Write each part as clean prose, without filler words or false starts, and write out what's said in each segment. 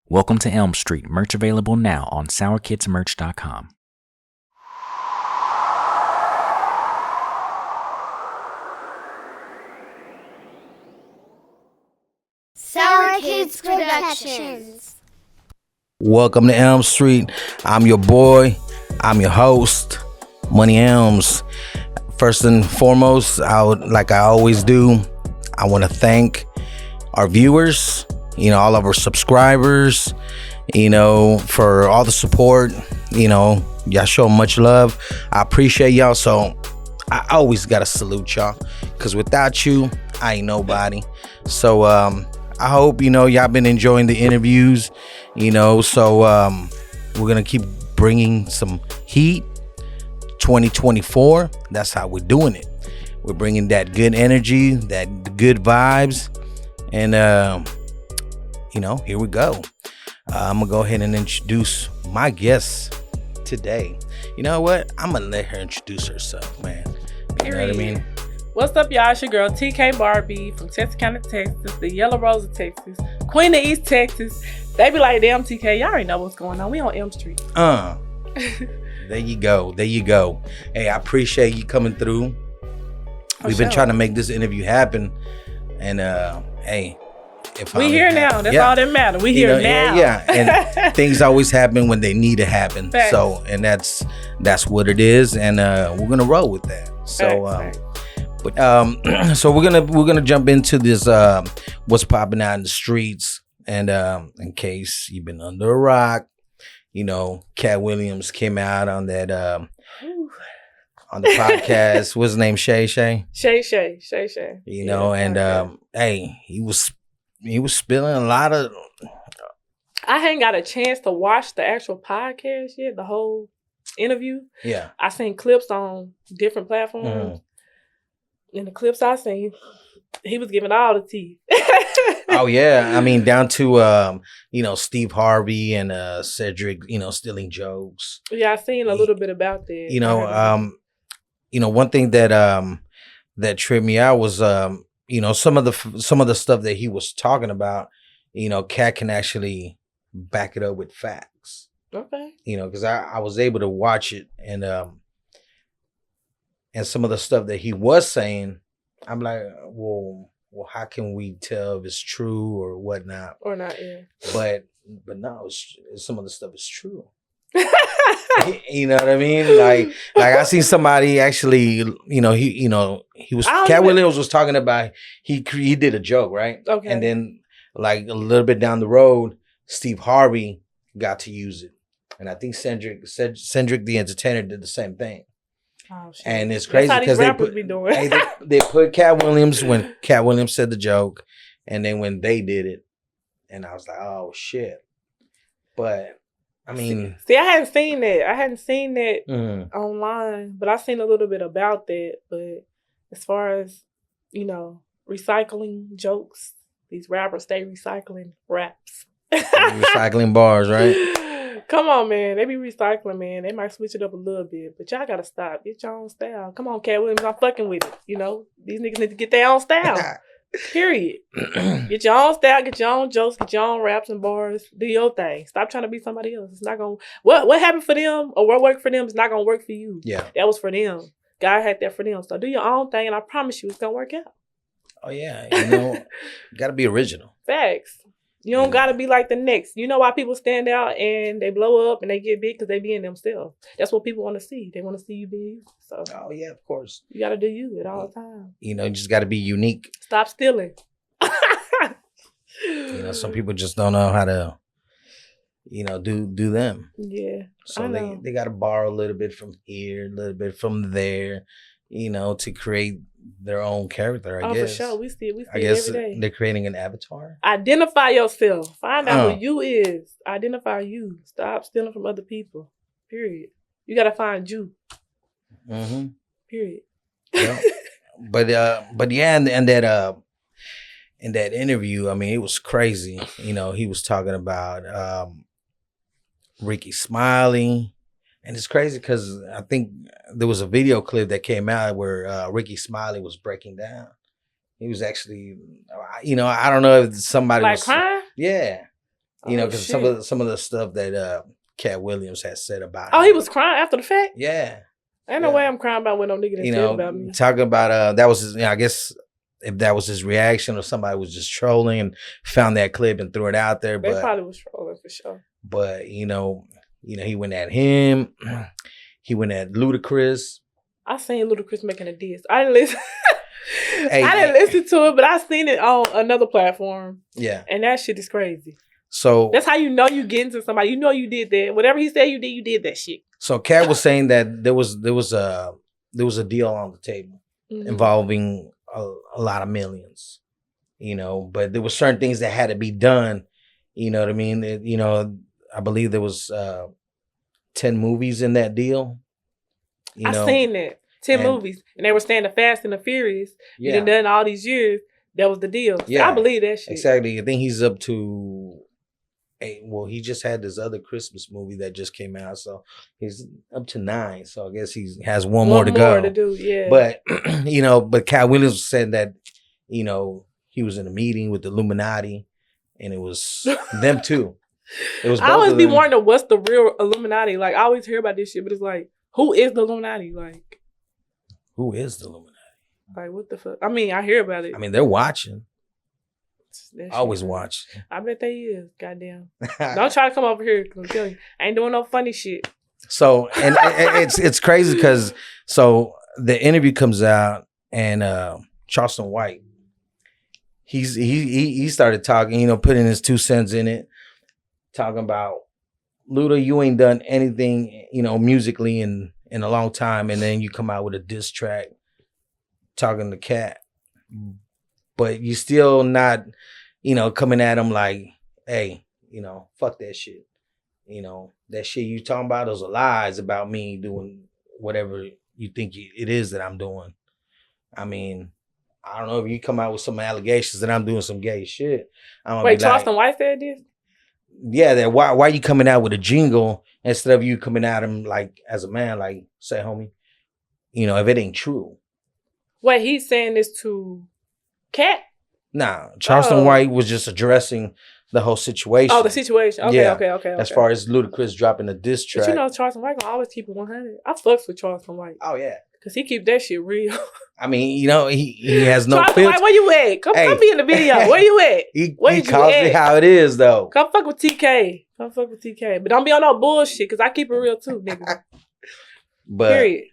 Welcome to Elm Street. Merch available now on sourkidsmerch.com. Sour Kids Productions. Welcome to Elm Street. I'm your boy. I'm your host, Money Elms. First and foremost, like I always do, I want to thank our viewers, all of our subscribers, for all the support. Y'all show much love. I appreciate y'all. So I always got to salute y'all, because without you, I ain't nobody. So I hope, y'all been enjoying the interviews, so we're going to keep bringing some heat. 2024, that's how we're doing it. We're bringing that good energy, that good vibes. And, here we go. I'm going to go ahead and introduce my guest today. You know what? I'm going to let her introduce herself, man. You know what I mean? What's up, y'all? It's your girl, T-Kay Barbie from Texarkana, Texas, the Yellow Rose of Texas, Queen of East Texas. They be like, damn, T-Kay, y'all already know what's going on. We on Elm Street. There you go. Hey, I appreciate you coming through. We've been trying to make this interview happen. And, hey. We here now. That's all that matters. We here now. Yeah. And things always happen when they need to happen. Facts. So, and that's what it is. And we're going to roll with that. So, so we're gonna jump into this what's popping out in the streets. And in case you've been under a rock, Cat Williams came out on that on the podcast. What's his name? Shay. Shay. Hey, he was spilling a lot of. I hadn't got a chance to watch the actual podcast yet, the whole interview. Yeah, I seen clips on different platforms. Mm-hmm. In the clips I seen, he was giving all the tea. Oh yeah, I mean down to Steve Harvey and Cedric, stealing jokes. Yeah, I seen a little bit about that. One thing that tripped me out was some of the stuff that he was talking about. Cat can actually back it up with facts. Okay. Because I was able to watch it, and some of the stuff that he was saying, I'm like, well, how can we tell if it's true or whatnot? Or not, yeah. But no, some of the stuff is true. You know what I mean? Like I seen somebody actually, he was Cat Williams was talking about he did a joke, right? Okay. And then like a little bit down the road, Steve Harvey got to use it, and I think Cedric the Entertainer did the same thing. Oh, shit. And it's crazy because they put Cat Williams when Cat Williams said the joke, and then when they did it, and I was like, oh shit. But I mean, see, I hadn't seen that online, but I seen a little bit about that. But as far as recycling jokes, these rappers stay recycling raps, recycling bars, right? Come on, man. They be recycling, man. They might switch it up a little bit, but y'all gotta stop. Get your own style. Come on, Cat Williams, I'm fucking with it. These niggas need to get their own style. Period. Get your own style, get your own jokes, get your own raps and bars. Do your thing. Stop trying to be somebody else. It's not gonna what happened for them or what worked for them is not gonna work for you. Yeah. That was for them. God had that for them. So do your own thing, and I promise you it's gonna work out. Oh yeah, you gotta be original. Facts. You don't gotta be like the next. You know why people stand out and they blow up and they get big? Because they be in themselves. That's what people want to see. They want to see you big. So. Oh yeah, of course. You gotta do you at all times. You just gotta be unique. Stop stealing. Some people just don't know how to, do them. Yeah. So they gotta borrow a little bit from here, a little bit from there, to create their own character, I guess. For sure. We see it I guess every day. They're creating an avatar. Identify yourself. Find out who you is. Identify you. Stop stealing from other people. Period. You gotta find you. Mm-hmm. Period. Yeah. But yeah, and that in that interview, I mean, it was crazy. He was talking about Ricky Smiley. And it's crazy because I think there was a video clip that came out where Ricky Smiley was breaking down. He was actually, I don't know if somebody like was crying. Yeah, You know, because some shit. of the stuff that Cat Williams has said about Oh, him. he was crying after the fact? Yeah. Ain't no way I'm crying about what no nigga that You said know, about me. talking about that was his, I guess if that was his reaction or somebody was just trolling and found that clip and threw it out there. They But probably was trolling for sure. But you know, he went at him. He went at Ludacris. I seen Ludacris making a diss. I didn't listen. Hey, I didn't listen to it, but I seen it on another platform. Yeah. And that shit is crazy. So that's how you know you get into somebody. You know you did that. Whatever he said you did that shit. So Cat was saying that there was a deal on the table involving a lot of millions, you know, but there were certain things that had to be done. You know what I mean? You know, I believe there was 10 movies in that deal. I seen that. 10 movies. And they were saying the Fast and the Furious. Yeah. You done all these years. That was the deal. Yeah. I believe that shit. Exactly. I think he's up to 8. Well, he just had this other Christmas movie that just came out. So he's up to 9. So I guess he has one more to go. To do, yeah. But, you know, Cat Williams said that, you know, he was in a meeting with the Illuminati and it was them too. It was. I always be wondering what's the real Illuminati. Like, I always hear about this shit, but it's like, who is the Illuminati? Like, who is the Illuminati? Like, what the fuck? I mean, I hear about it. I mean, they're watching. Always watch. I bet they is. Goddamn. Don't try to come over here because I'm telling you, I ain't doing no funny shit. So, and it's crazy because so the interview comes out and Charleston White, he started talking, you know, putting his 2 cents in it, talking about Luda, you ain't done anything, you know, musically in a long time, and then you come out with a diss track talking to Cat, but you still not, you know, coming at him like, hey, you know, fuck that shit. You know, that shit you talking about, those are lies about me doing whatever you think it is that I'm doing. I mean, I don't know if you come out with some allegations that I'm doing some gay shit. Wait, Charleston White said this? Yeah, that why are you coming out with a jingle instead of you coming at him like as a man, like, say, homie, you know, if it ain't true. Wait, he's saying this to Cat? Nah, Charleston White was just addressing the whole situation. Oh, the situation. Okay, yeah. Okay. As far as Ludacris dropping a diss track. But you know, Charleston White gonna always keep it 100. I fucks with Charleston White. Oh, yeah. Because he keep that shit real. I mean, you know, he has no Charleston White, where you at? Come be in the video. Where you at? He calls it how it is, though. Come fuck with T-Kay. But don't be on no bullshit, because I keep it real, too, nigga. Period.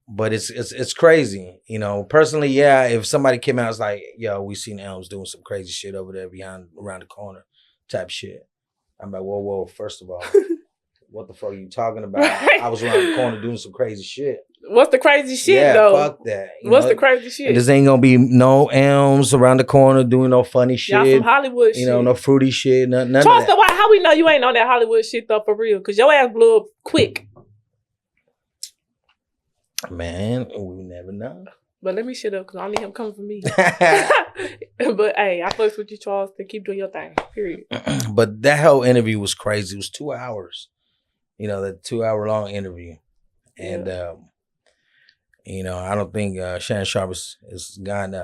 But it's crazy, you know. Personally, yeah. If somebody came out and was like, "Yo, we seen Elms doing some crazy shit over there around the corner," type shit, I'm like, "Whoa! First of all, what the fuck are you talking about? Right. I was around the corner doing some crazy shit." What's the crazy shit though? Fuck that. What's the crazy shit? This ain't gonna be no Elms around the corner doing no funny shit. Y'all some Hollywood shit. You know, no fruity shit. None of that. Charleston White, how we know you ain't on that Hollywood shit though for real? Because your ass blew up quick. Man, we never know. But let me shut up because I need him coming for me. But hey, I fucks with you, Charleston. Keep doing your thing. Period. But that whole interview was crazy. It was 2 hours. You know, that 2-hour-long interview. And you know, I don't think Shannon Sharpe has gotten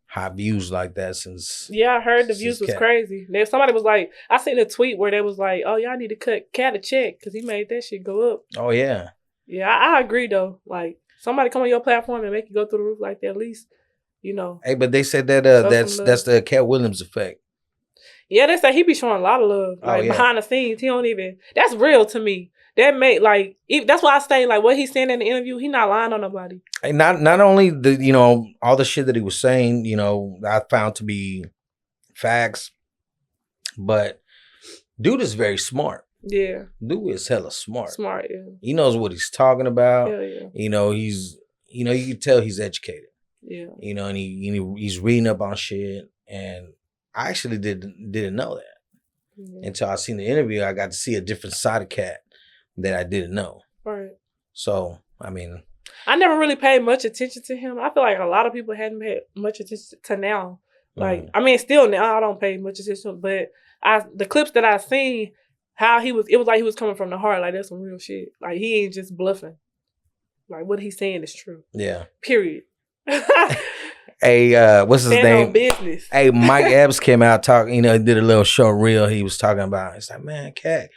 high views like that since. Yeah, I heard the views was crazy. Somebody was like, I seen a tweet where they was like, "Oh, y'all need to cut Cat a check because he made that shit go up." Oh yeah. Yeah, I agree though. Like, somebody come on your platform and make you go through the roof like that, at least, you know. Hey, but they said that that's the Cat Williams effect. Yeah, they say he be showing a lot of love, like behind the scenes. He don't even. That's real to me. That make that's why I say like what he's saying in the interview. He not lying on nobody. And not only the, you know, all the shit that he was saying, you know, I found to be facts, but dude is very smart. Yeah. Dude is hella smart. Smart, yeah. He knows what he's talking about. Hell yeah. You know, you can tell he's educated. Yeah. You know, and he's reading up on shit. And I actually didn't know that. Until I seen the interview, I got to see a different side of Cat that I didn't know. Right. So, I mean, I never really paid much attention to him. I feel like a lot of people hadn't paid much attention to now. Like, I mean, still now I don't pay much attention, but the clips that I seen, it was like he was coming from the heart. Like, that's some real shit. Like, he ain't just bluffing. Like, what he's saying is true. Yeah. Period. Hey, what's his Stand name? on business. Hey, Mike Epps came out talking. You know, he did a little short reel. He was talking about. It's like, man, Cat,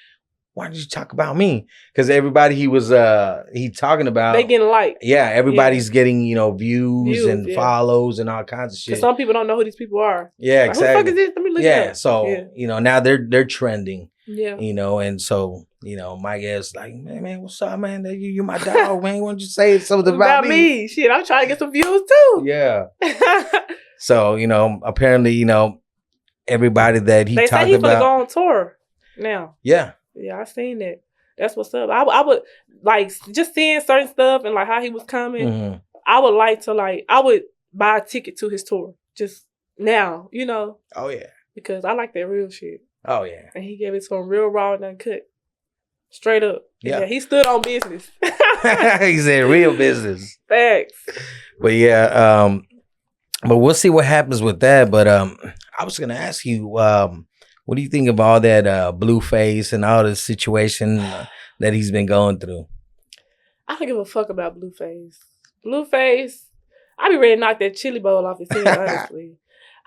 why did you talk about me? Because everybody he talking about. They getting liked. Yeah, everybody's getting views and follows and all kinds of shit. Because some people don't know who these people are. Yeah, like, exactly. Who the fuck is this? Let me look it up. So now they're trending. Yeah. And so Mike Epps like, man, what's up, man? You my dog, man. Why don't you say something about me? Shit, I'm trying to get some views too. Yeah. So apparently everybody that he they talked say he's about. gonna go on tour now. Yeah. Yeah, I seen that. That's what's up. I would like just seeing certain stuff and like how he was coming. Mm-hmm. I would like to I would buy a ticket to his tour just now, Oh yeah. Because I like that real shit. Oh yeah. And he gave it to him real raw and uncut, straight up. Yeah. He stood on business. He said real business. Facts. But yeah, but we'll see what happens with that. But I was gonna ask you, what do you think of all that Blueface and all the situation that he's been going through? I don't give a fuck about Blueface. Blueface, I be ready to knock that chili bowl off his head, honestly.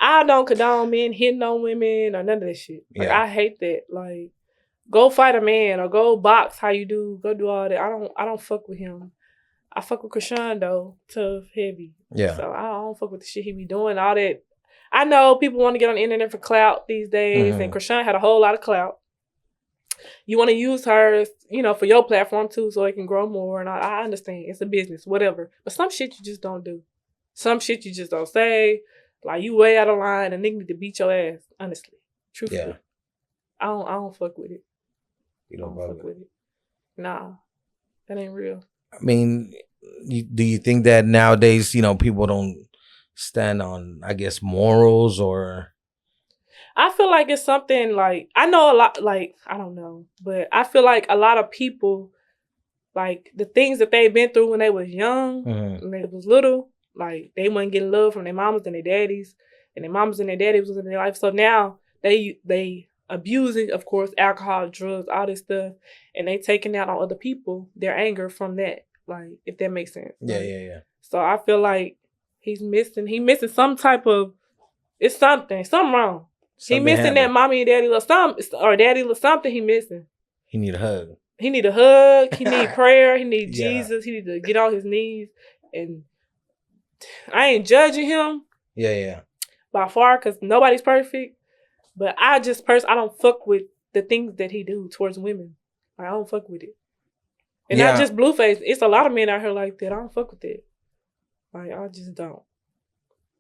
I don't condone men hitting on women or none of that shit. Like, I hate that. Like, go fight a man or go box how you do. Go do all that. I don't fuck with him. I fuck with Krishan though, tough, heavy. Yeah. So I don't fuck with the shit he be doing. All that. I know people want to get on the internet for clout these days, and Krishan had a whole lot of clout. You want to use her, for your platform too, so it can grow more. And I understand it's a business, whatever. But some shit you just don't do. Some shit you just don't say. Like, you way out of line, and nigga need to beat your ass. Honestly, truthfully, I don't fuck with it. You don't fuck with it? Nah, that ain't real. I mean, do you think that nowadays, people don't stand on, I guess, morals or? I feel like it's something like, I know a lot, like, I don't know, but I feel like a lot of people, like, the things that they've been through when they was young, when they was little, like, they wasn't getting love from their mamas and their daddies, and their mamas and their daddies was in their life. So now they abusing, of course, alcohol, drugs, all this stuff, and they taking out on other people, their anger from that, like, if that makes sense. Yeah. So I feel like he missing some type of, it's something wrong. He missing that mommy and daddy love something, or daddy love something he missing. He need a hug. He need a hug. He need prayer. He need Jesus. He need to get on his knees. And I ain't judging him. Yeah. By far, because nobody's perfect. But I don't fuck with the things that he do towards women. Like, I don't fuck with it. And not just Blueface. It's a lot of men out here like that. I don't fuck with it. Like, I just don't.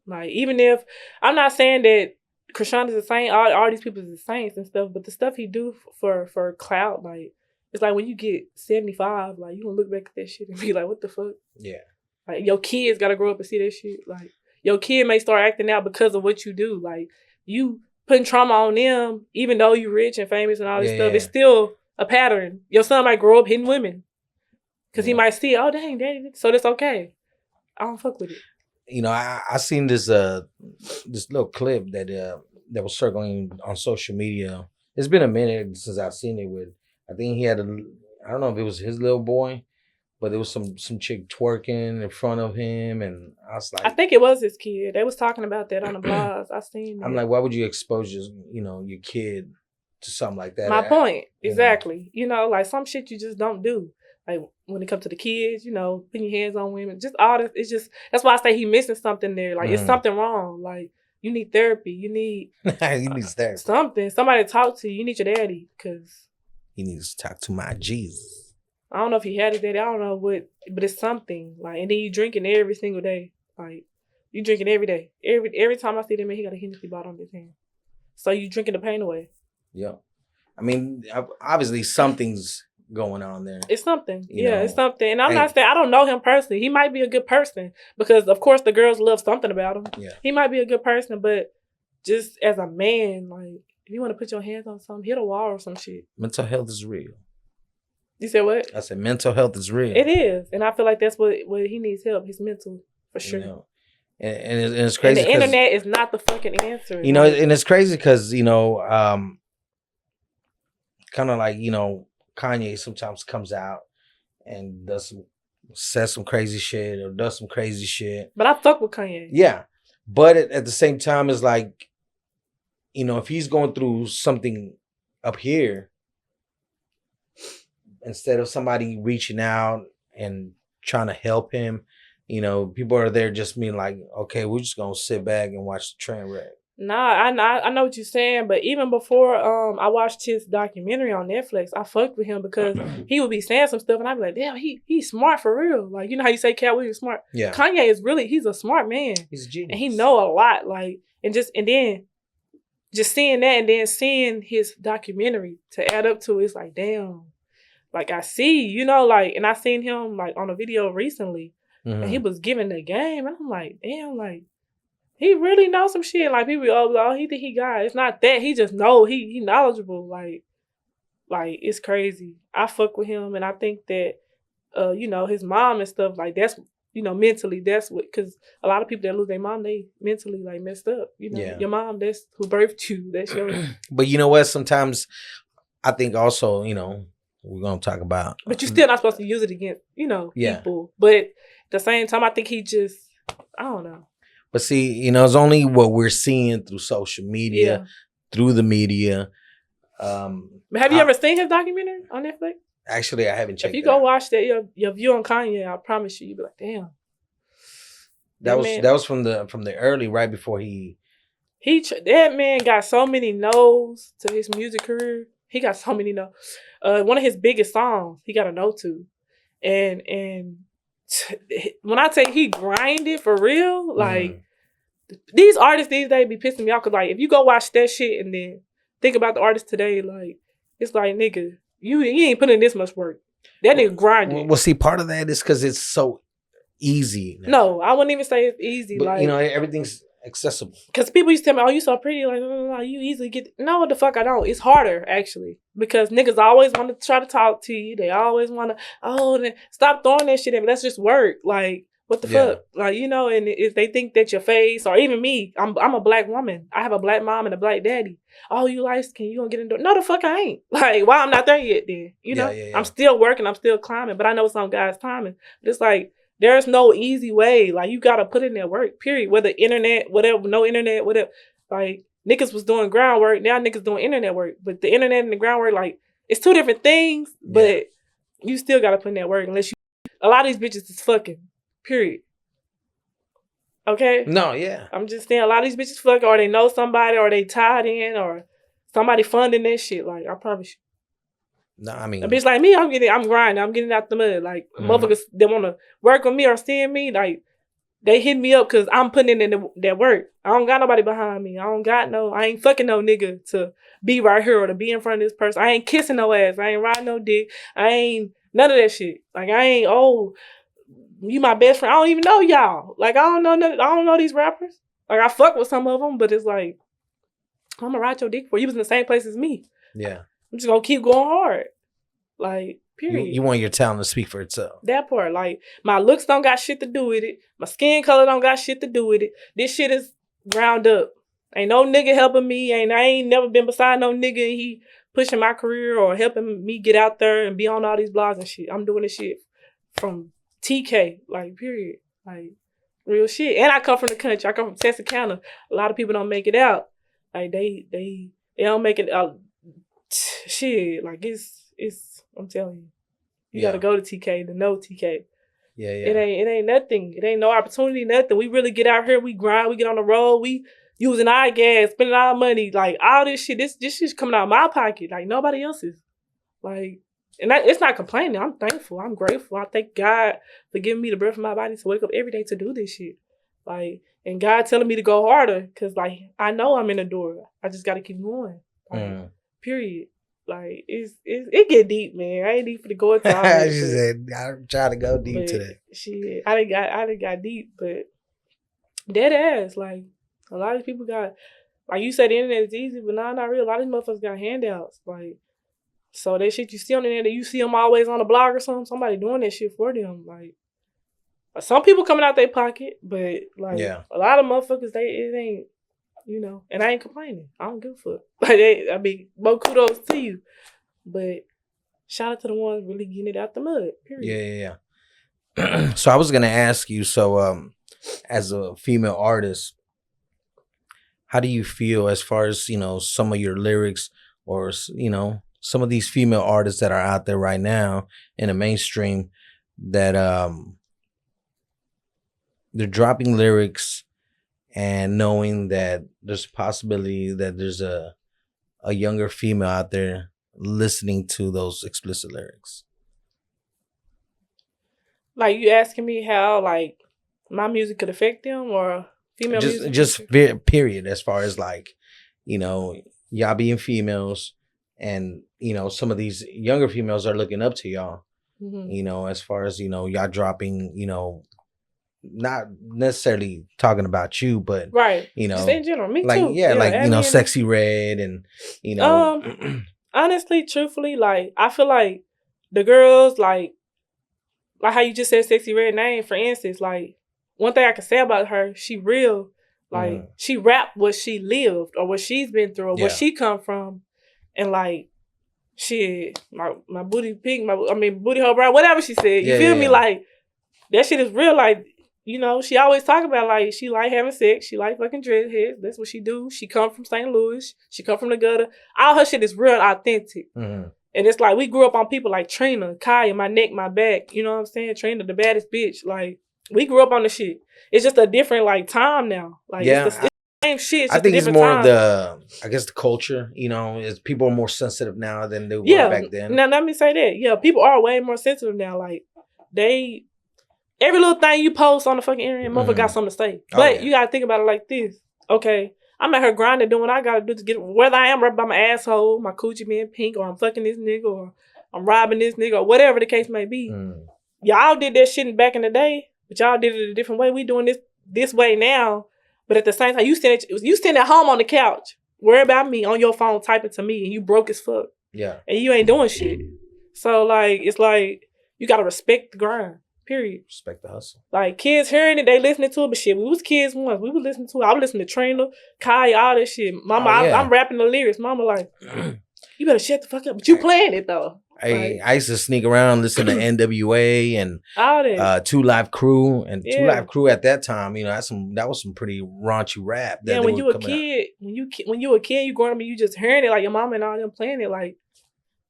Like, even if, I'm not saying that Krishan is a saint, all these people is the saints and stuff, but the stuff he do for clout, like, it's like when you get 75, like, you gonna look back at that shit and be like, what the fuck? Yeah. Like, your kids gotta grow up and see that shit. Like, your kid may start acting out because of what you do. Like, you putting trauma on them, even though you rich and famous and all this stuff, it's still a pattern. Your son might grow up hitting women. Because he might see, oh, dang, so that's okay. I don't fuck with it. I seen this little clip that was circling on social media. It's been a minute since I've seen it with, I think he had I don't know if it was his little boy, but there was some chick twerking in front of him, and I was like, I think it was his kid. They was talking about that on the blogs. I seen that. I'm like, why would you expose your kid to something like that? My point. Exactly. Like, some shit you just don't do. Like, when it comes to the kids, putting your hands on women, just all this. It's just, that's why I say he missing something there. Like, it's something wrong. Like, you need therapy. You need therapy. Something. Somebody to talk to. You need your daddy, because he needs to talk to my Jesus. I don't know if he had his daddy. I don't know what, but it's something. Like, and then you drinking every single day. Like, you drinking every day. Every time I see them, he got a Hennessy bottle in his hand. So you drinking the pain away. Yeah. I mean, obviously something's going on there. It's something. It's something. And I'm not saying, I don't know him personally. He might be a good person because, of course, the girls love something about him. Yeah. He might be a good person, but just as a man, like, if you want to put your hands on something, hit a wall or some shit. Mental health is real. You said what? I said mental health is real. It is. And I feel like that's what he needs help, his mental, for sure. And it's crazy. And the internet is not the fucking answer. And it's crazy because, kind of like, Kanye sometimes comes out and says some crazy shit or does some crazy shit. But I fuck with Kanye. Yeah. But at the same time, it's like, you know, if he's going through something up here, instead of somebody reaching out and trying to help him, you know, people are there just being like, okay, we're just gonna sit back and watch the train wreck. Nah, I know what you're saying, but even before I watched his documentary on Netflix, I fucked with him because he would be saying some stuff, and I'd be like, damn, he's smart for real. Like, you know how you say Cat Williams smart? Yeah. Kanye is really, he's a smart man. He's a genius. And he know a lot. Like, and then just seeing that and then seeing his documentary to add up to it, it's like, damn. Like, I see, you know, like, and I seen him like on a video recently, and he was giving the game, and I'm like, damn, like, he really knows some shit. Like, people, oh, he think he got. It's not that. He just know he knowledgeable. Like, it's crazy. I fuck with him, and I think that, you know, his mom and stuff, like, that's, you know, mentally, that's what, because a lot of people that lose their mom, they mentally, like, messed up. You know, your mom, that's who birthed you. That's your. But you know what? Sometimes I think also, you know, we're going to talk about. But you're still not supposed to use it against, you know, people. But at the same time, I think he just, I don't know. But see, you know, it's only what we're seeing through social media, through the media. But have you ever seen his documentary on Netflix? Actually, I haven't checked it. If you go watch that, your view on Kanye, I promise you'll be like, damn. That was from the early, right before that man got so many no's to his music career. He got so many no's. One of his biggest songs, he got a no to. And when I say he grinded for real, like, these artists these days be pissing me off, because, like, if you go watch that shit and then think about the artists today, like, it's like, nigga, you ain't putting in this much work. That nigga grinding. Well, see, part of that is because it's so easy now. No, I wouldn't even say it's easy. But, like, you know, everything's accessible. Because people used to tell me, oh, you so pretty. Like, you easily get. No, the fuck I don't. It's harder, actually. Because niggas always want to try to talk to you. They always want to, stop throwing that shit at me. That's just work. Like, what the fuck? Like, you know, and if they think that your face, or even me, I'm a black woman. I have a black mom and a black daddy. Oh, you light skin, you gonna get into it? No, the fuck I ain't. Like, why I'm not there yet then? You know? I'm still working, I'm still climbing, but I know it's on God's timing. But it's like, there's no easy way. Like, you gotta put in that work, period. Whether internet, whatever, no internet, whatever. Like, niggas was doing groundwork, now niggas doing internet work. But the internet and the groundwork, like, it's two different things, but you still gotta put in that work unless you, a lot of these bitches is fucking. Period. Okay? No, yeah. I'm just saying, a lot of these bitches fuck, or they know somebody, or they tied in, or somebody funding that shit. Like, I promise you. No, I mean, a bitch like me, I'm grinding. I'm getting out the mud. Like, motherfuckers that want to work with me or seeing me, like, they hit me up because I'm putting in that work. I don't got nobody behind me. I ain't fucking no nigga to be right here or to be in front of this person. I ain't kissing no ass. I ain't riding no dick. I ain't none of that shit. Like, I ain't, you my best friend. I don't even know y'all. Like, I don't know these rappers. Like, I fuck with some of them, but it's like, I'm gonna ride your dick for you. Was in the same place as me. Yeah. I'm just gonna keep going hard. Like, period. You want your talent to speak for itself. That part. Like, my looks don't got shit to do with it. My skin color don't got shit to do with it. This shit is ground up. Ain't no nigga helping me. I ain't never been beside no nigga. He pushing my career or helping me get out there and be on all these blogs and shit. I'm doing this shit from T-Kay, like, period. Like, real shit. And I come from the country. I come from Texarkana. A lot of people don't make it out. Like, they don't make it out. Shit, like, it's I'm telling you. You gotta go to T-Kay to know T-Kay. Yeah. It ain't nothing. It ain't no opportunity, nothing. We really get out here, we grind, we get on the road, we using our gas, spending our money, like, all this shit, this shit's coming out of my pocket, like, nobody else's. Like, and it's not complaining. I'm thankful. I'm grateful. I thank God for giving me the breath of my body to wake up every day to do this shit. Like, and God telling me to go harder, because, like, I know I'm in the door. I just got to keep going. Like, period. Like, it get deep, man. I ain't deep for the go into all that. She said, I'm trying to go deep today. Shit, I done got deep, but dead ass. Like, a lot of people got, like you said, the internet is easy, but not real. A lot of these motherfuckers got handouts. Like, so that shit you see on the internet, you see them always on the blog or something, somebody doing that shit for them. Like, some people coming out their pocket, but, like, a lot of motherfuckers, it ain't, you know, and I ain't complaining. I don't give a fuck. Like, more kudos to you. But shout out to the ones really getting it out the mud, period. Yeah. So I was going to ask you, so as a female artist, how do you feel as far as, some of your lyrics or, some of these female artists that are out there right now in the mainstream that they're dropping lyrics and knowing that there's a possibility that there's a younger female out there listening to those explicit lyrics? Like, you asking me how, like, my music could affect them or female music? Just period, as far as, like, y'all being females and, some of these younger females are looking up to y'all, as far as, y'all dropping, not necessarily talking about you, but right, just in general, me like, too. Yeah, Sexy Red and, honestly, truthfully, like, I feel like the girls, like how you just said Sexy Red name, for instance, like, one thing I can say about her, she real, like, she rap what she lived or what she's been through or where she come from, and, like, shit, my booty pink, booty hole brown, whatever she said, you feel me? Like, that shit is real. Like, she always talk about, like, she like having sex, she like fucking dreadheads, that's what she do. She come from St. Louis, she come from the gutter. All her shit is real authentic. And it's like, we grew up on people like Trina, Kaya, My Neck, My Back, you know what I'm saying? Trina, the baddest bitch. Like, we grew up on the shit. It's just a different, like, time now. Like, it's the same shit. I think it's more of the culture, is people are more sensitive now than they were back then. Now, let me say that. Yeah, people are way more sensitive now. Like, every little thing you post on the fucking internet, motherfucker got something to say. But you gotta think about it like this. Okay, I'm at her grinding, doing what I gotta do to get, whether I am right by my asshole, my coochie being pink, or I'm fucking this nigga, or I'm robbing this nigga, or whatever the case may be. Y'all did that shit back in the day, but y'all did it a different way. We doing this way now. But at the same time, you sitting at home on the couch, worry about me on your phone typing to me, and you broke as fuck. Yeah. And you ain't doing shit. So, like, it's like, you gotta respect the grind. Period. Respect the hustle. Like, kids hearing it, they listening to it, but shit, we was kids once. We was listening to it. I was listening to Trina, Kaya, all that shit. Mama, I'm rapping the lyrics. Mama like, you better shut the fuck up. But you playing it, though. Hey, I used to sneak around, listen to NWA and all that. 2 Live Crew. And 2 Live Crew at that time, that was some pretty raunchy rap. When you a kid, when you a kid, you growing up and you just hearing it, like your mama and all them playing it, like,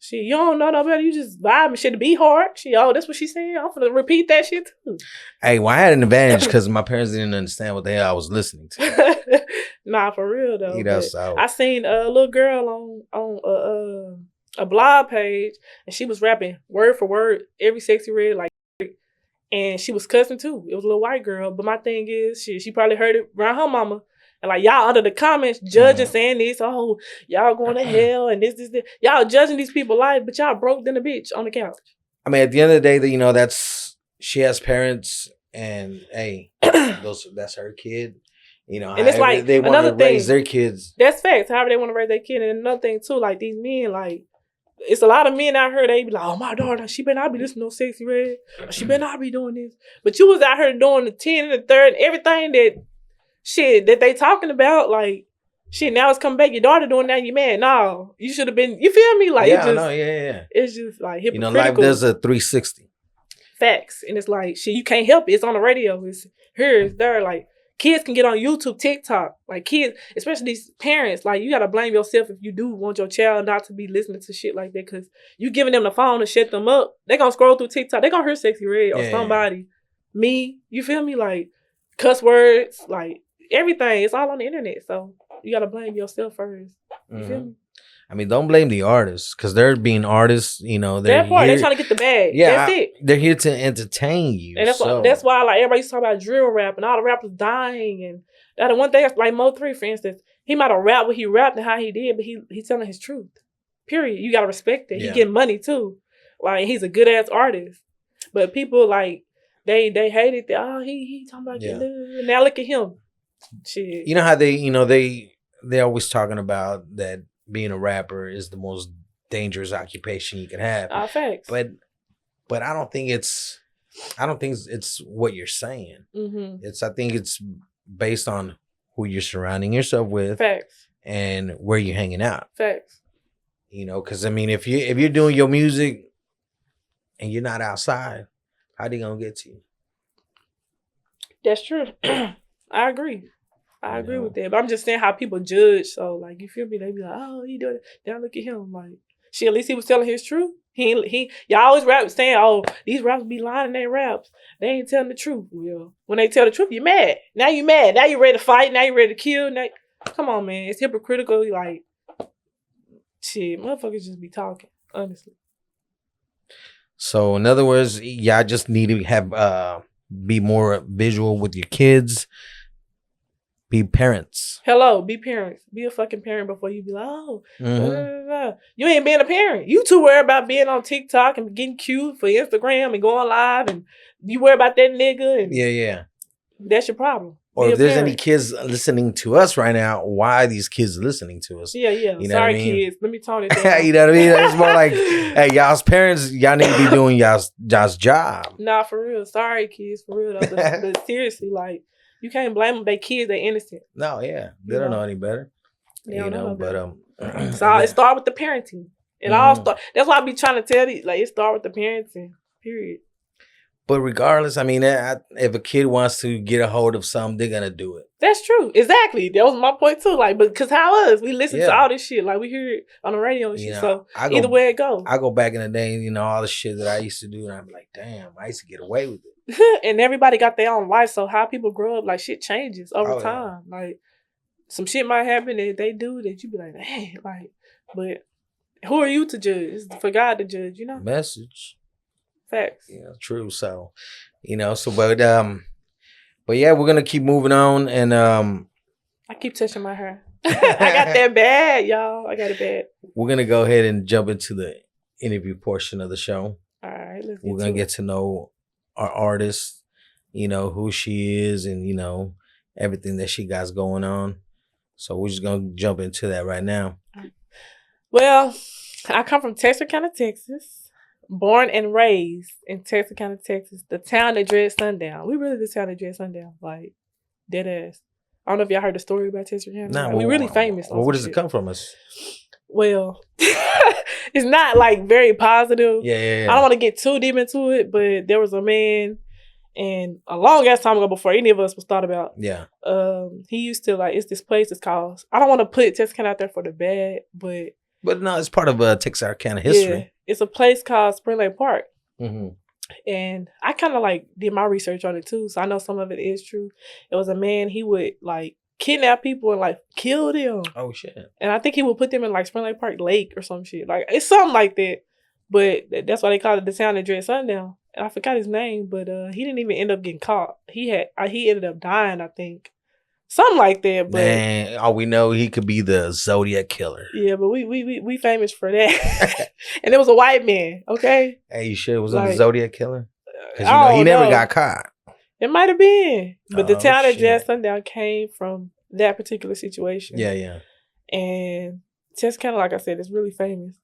shit, you don't know no better. You just vibing shit to be hard. Shit, that's what she saying. I'm gonna repeat that shit too. Hey, well, I had an advantage because my parents didn't understand what the hell I was listening to. Nah, for real though. So. I seen a little girl on a blog page, and she was rapping word for word every Sexy Red, like, and she was cussing too. It was a little white girl, but my thing is, she probably heard it around her mama. And like, y'all under the comments judging, saying this, oh, y'all going to hell and this. Y'all judging these people's life, but y'all broke than a bitch on the couch. I mean, at the end of the day, she has parents, and hey, that's her kid. And it's like, they want to raise their kids. That's facts. However they want to raise their kid. And another thing too, like these men, like, it's a lot of men out here, they be like, oh, my daughter, she better not be listening to Sexy Red. She better not be doing this. But you was out here doing the 10 and the 3rd and everything that they talking about, like, shit, now it's coming back. Your daughter doing that, you mad. No, you should have been, you feel me? Like, it's just like hypocritical. Life does a 360. Facts. And it's like, shit, you can't help it. It's on the radio. It's here, it's there. Like, kids can get on YouTube, TikTok. Like, kids, especially these parents, like, you got to blame yourself if you do want your child not to be listening to shit like that, because you giving them the phone to shut them up. They going to scroll through TikTok. They going to hear Sexy Red or somebody. Me, you feel me? Like, cuss words, like, everything. It's all on the internet. So you got to blame yourself first. You feel me? I mean, don't blame the artists, because they're being artists, they're that part, they're trying to get the bag. Yeah, that's it. They're here to entertain you. And that's why like everybody used to talk about drill rap and all the rappers dying. And that the one thing, like Mo3, for instance, he might have rapped what he rapped and how he did, but he's telling his truth. Period. You gotta respect it. He getting money too. Like, he's a good ass artist. But people, like, they hate it. He talking about getting now look at him. Shit. You know how they always talking about that being a rapper is the most dangerous occupation you can have. Facts. But I don't think it's what you're saying. I think it's based on who you're surrounding yourself with. Facts. And where you're hanging out. Facts. Because I mean, if you're doing your music and you're not outside, how they gonna get to you? That's true. I agree. I agree with that. But I'm just saying how people judge. So, like, you feel me? They be like, oh, he doing it. Now look at him. Like, shit, at least he was telling his truth. Y'all always rap saying, oh, these rappers be lying in their raps. They ain't telling the truth. Well, when they tell the truth, you mad. Now you mad. Now you ready to fight. Now you ready to kill. Now, come on, man. It's hypocritical. Like, shit, motherfuckers just be talking, honestly. So, in other words, y'all just need to have be more visual with your kids. Be parents. Hello, be parents. Be a fucking parent before you be like, oh, you ain't being a parent. You too worried about being on TikTok and getting cute for Instagram and going live, and you worry about that nigga. And yeah. That's your problem. Or if there's any kids listening to us right now, why are these kids listening to us? Yeah. You know Sorry, what I mean? kids. Let me tone it down. You know what I mean? It's more like, hey, y'all's parents, y'all need to be doing y'all's job. Nah, for real. Sorry, kids. For real, though. But seriously, like, you can't blame them. They kids. They innocent. No, yeah. They don't know any better. They don't know but so it start with the parenting. It all start. That's why I be trying to tell you, like, it start with the parenting. Period. But regardless, I mean, if a kid wants to get a hold of something, they're gonna do it. That's true. Exactly. That was my point too. Like, but because how us? We listen to all this shit. Like, we hear it on the radio and shit. So either way it goes. I go back in the day, all the shit that I used to do, and I'm like, damn, I used to get away with it. And everybody got their own life. So how people grow up, like, shit changes over time. Yeah. Like, some shit might happen that they do that you be like, man, like, but who are you to judge? It's for God to judge, Message. Facts. Yeah, true. So, but yeah, we're gonna keep moving on, and I keep touching my hair. I got that bad, y'all. I got it bad. We're gonna go ahead and jump into the interview portion of the show. All right, we're gonna get to know our artist, who she is, and everything that she got going on. So we're just gonna jump into that right now. Well, I come from Texarkana, Texas. Born and raised in Texarkana, Texas, the town that dreads sundown. We really the town that dreads sundown, like, dead ass. I don't know if y'all heard the story about Texarkana. Nah, we really famous. Well, where does it come from us? Well, it's not like very positive. Yeah. I don't want to get too deep into it, but there was a man, and a long ass time ago before any of us was thought about. Yeah. He used to, like, it's this place. It's called. I don't want to put Texarkana out there for the bad, but no, it's part of Texarkana history. Yeah, it's a place called Spring Lake Park. Mm-hmm. And I kind of, like, did my research on it too, so I know some of it is true. It was a man, he would, like, kidnap people and, like, kill them. Oh, shit. And I think he would put them in, like, Spring Lake Park Lake or some shit. Like, it's something like that. But that's why they call it the town that dreads sundown. And I forgot his name, but he didn't even end up getting caught. He ended up dying, I think. Something like that. But man, all we know, he could be the Zodiac killer. Yeah, but we famous for that. And it was a white man, okay? Hey, you sure it was the Zodiac killer? Because he never got caught. It might have been. But the town that dreads sundown came from that particular situation. Yeah. And Texarkana, like I said, it's really famous.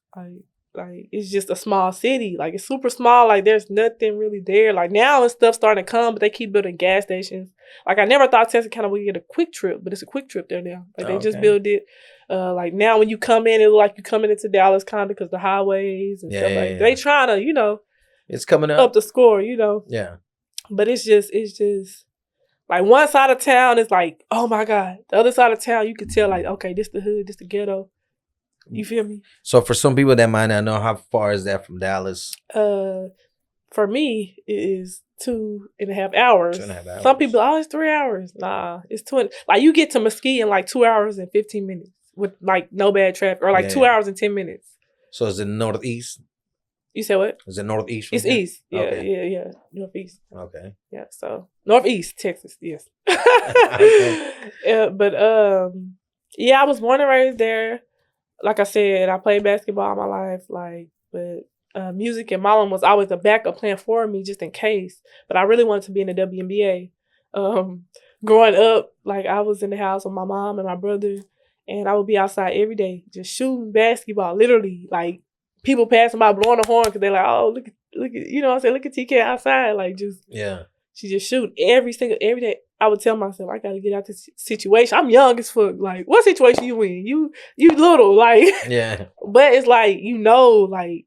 Like, it's just a small city. Like, it's super small. Like, there's nothing really there. Like, now and stuff starting to come, but they keep building gas stations. Like, I never thought Texarkana would get a quick trip, but it's a quick trip there now. Like, they just built it. Like, now when you come in, it look like you're coming into Dallas kind of because the highways and stuff like that. They trying to, it's coming up the score, Yeah. But it's just, like, one side of town is like, oh my God. The other side of town, you can tell, like, okay, this the hood, this the ghetto. You feel me? So for some people that might not know, how far is that from Dallas? For me, it is 2.5 hours. 2.5 hours. Some people, it's 3 hours. Nah, it's 20. Like, you get to Mesquite in like 2 hours and 15 minutes with, like, no bad traffic, or like 2 hours and 10 minutes. So is it northeast? You said what? Is it northeast? It's east. Yeah, okay. yeah. Northeast. Okay. Yeah, so northeast Texas, yes. But I was born and raised there. Like I said, I played basketball all my life, but music and modeling was always a backup plan for me, just in case. But I really wanted to be in the WNBA. Growing up, like, I was in the house with my mom and my brother, and I would be outside every day just shooting basketball. Literally, like, people passing by blowing the horn because they're like, "Oh, look at, look at T-Kay outside." Like, just she just shoot every day. I would tell myself, I got to get out this situation. I'm young as fuck. Like, what situation you in? You little, like. Yeah. But it's like, like,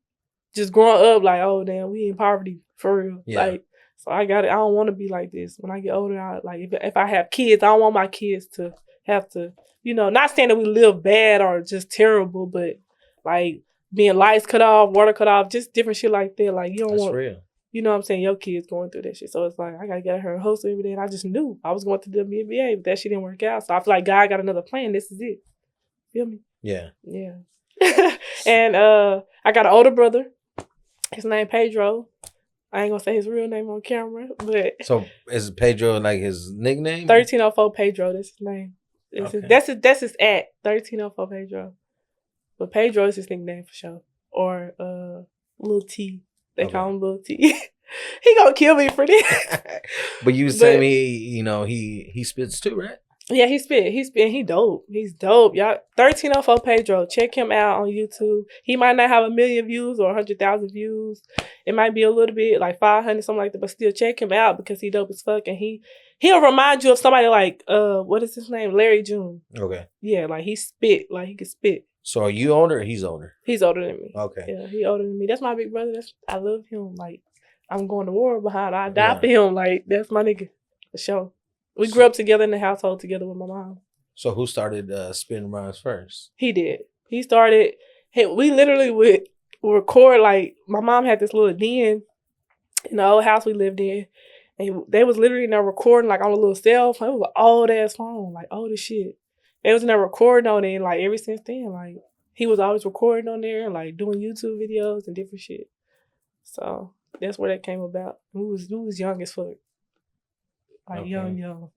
just growing up, like, oh, damn, we in poverty for real. Yeah. Like, So I got it. I don't want to be like this. When I get older, if I have kids, I don't want my kids to have to, not saying that we live bad or just terrible, but like being lights cut off, water cut off, just different shit like that. Like you don't want, real. you know what I'm saying, your kids going through that shit. So it's like I gotta get her host every day, and I just knew I was going to the WNBA, but that shit didn't work out. So I feel like God got another plan. This is it. Feel me? Yeah. Yeah. And I got an older brother. His name Pedro. I ain't gonna say his real name on camera, but So is Pedro like his nickname? 1304 Pedro, that's his name. That's his at 1304 Pedro. But Pedro is his nickname for sure. Or Lil T. They call him Lil T. He gonna kill me for this. But you say he spits too, right? Yeah, he spit. He dope. He's dope. Y'all, 1304 Pedro. Check him out on YouTube. He might not have 1 million views or 100,000 views. It might be a little bit like 500, something like that. But still, check him out because he dope as fuck. And he'll remind you of somebody like what is his name? Larry June. Okay. Yeah, like he spit. Like he can spit. So are you older or he's older? He's older than me. Okay. Yeah, he older than me. That's my big brother. I love him. Like I'm going to war behind. I die for him. Like that's my nigga for sure. We grew up together in the household together with my mom. So who started spinning rhymes first? He did. He started. Hey, we literally would record, like, my mom had this little den in the old house we lived in. And they was literally in there recording, like, on a little cell phone. It was an old-ass phone, like, old as shit. They was in there recording on it, and, like, ever since then, like, he was always recording on there and, like, doing YouTube videos and different shit. So that's where that came about. We was young as fuck. Like, young.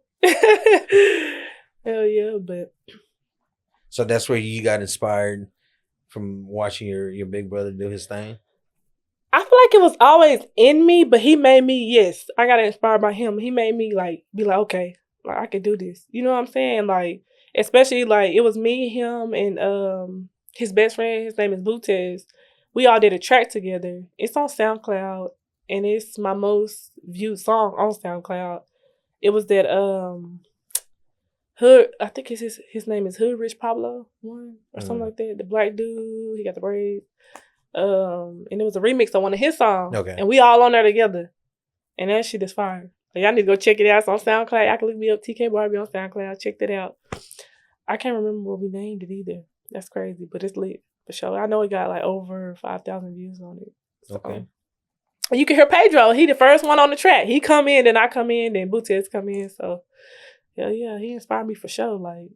Hell yeah, but... So that's where you got inspired from watching your big brother do his thing? I feel like it was always in me, but he made me, yes, I got inspired by him. He made me, like, be like, okay, like, I can do this. You know what I'm saying? Like, especially, like, it was me, him, and his best friend. His name is Butez. We all did a track together. It's on SoundCloud, and it's my most viewed song on SoundCloud. It was that Hood. I think his name is Hood Rich Pablo one or something like that. The black dude. He got the braids. And it was a remix of one of his songs. Okay. And we all on there together. And that shit is fire. Like, y'all need to go check it out. It's on SoundCloud. I can look me up T-Kay Barbie on SoundCloud. I checked it out. I can't remember what we named it either. That's crazy, but it's lit for sure. I know it got like over 5,000 views on it. So. Okay. You can hear Pedro. He the first one on the track. He come in, then I come in, then Butez come in. So, hell yeah, he inspired me for sure. Like,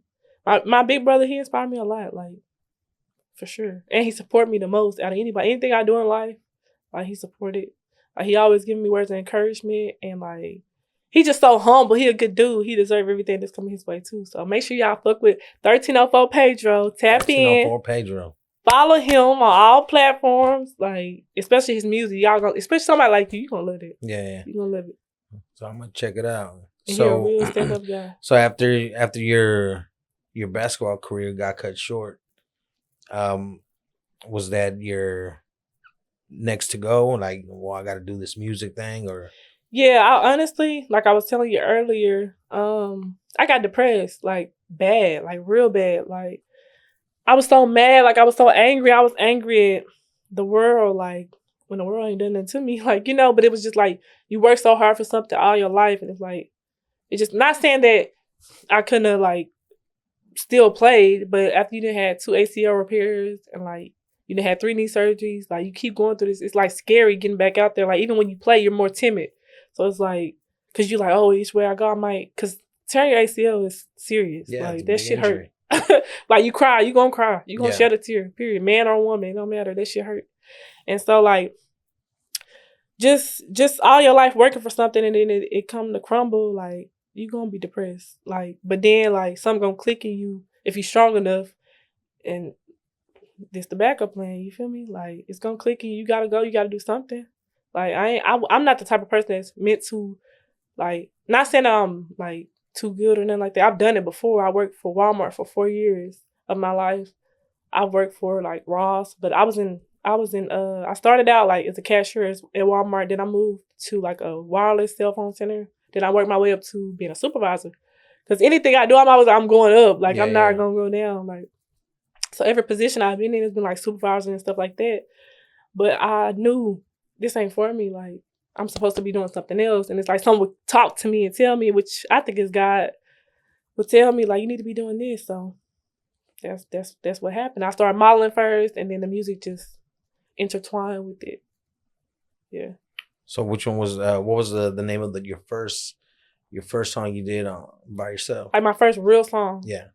my big brother, he inspired me a lot, like, for sure. And he supported me the most out of anybody. Anything I do in life, like, he supported. Like, he always giving me words of encouragement. And, like, he just so humble. He a good dude. He deserve everything that's coming his way, too. So, make sure y'all fuck with 1304 Pedro. Tap 1304 in. Pedro. Follow him on all platforms, like, especially his music. Y'all gonna, especially somebody like you gonna love it. Yeah. You gonna love it. So I'm gonna check it out. And So he a real stand-up guy. So after your basketball career got cut short, was that your next to go? Like, well, I got to do this music thing, or? Yeah, I honestly, like I was telling you earlier, I got depressed, like bad, like real bad. Like, I was so mad, like I was so angry. I was angry at the world, like when the world ain't done nothing to me, like, but it was just like you work so hard for something all your life, and it's like, it's just not saying that I couldn't have like still played, but after you done had 2 ACL repairs and like you done had 3 knee surgeries, like you keep going through this. It's like scary getting back out there. Like even when you play, you're more timid. So it's like, cause you're like, oh, each way I go, I might, cause tearing your ACL is serious. Yeah, like that shit injury. hurt. Like you cry, you gonna cry. You gonna Yeah. shed a tear, period. Man or woman, it don't matter. That shit hurt. And so like, just all your life working for something and then it come to crumble, like you gonna be depressed. Like, but then like something gonna click in you if you're strong enough, and this the backup plan. You feel me? Like it's gonna click in you. You gotta go. You gotta do something. Like I'm not the type of person that's meant to, like, not saying I'm like too good or nothing like that. I've done it before. I worked for Walmart for 4 years of my life. I worked for like Ross, but I started out like as a cashier at Walmart. Then I moved to like a wireless cell phone center. Then I worked my way up to being a supervisor. Cause anything I do, I'm going up. Like I'm not gonna go down. Like, so every position I've been in has been like supervisor and stuff like that. But I knew this ain't for me. Like I'm supposed to be doing something else. And it's like someone would talk to me and tell me, which I think is God, would tell me like, you need to be doing this. So that's what happened. I started modeling first, and then the music just intertwined with it. Yeah. So which one was what was the name of your first song you did by yourself? Like my first real song. Yeah.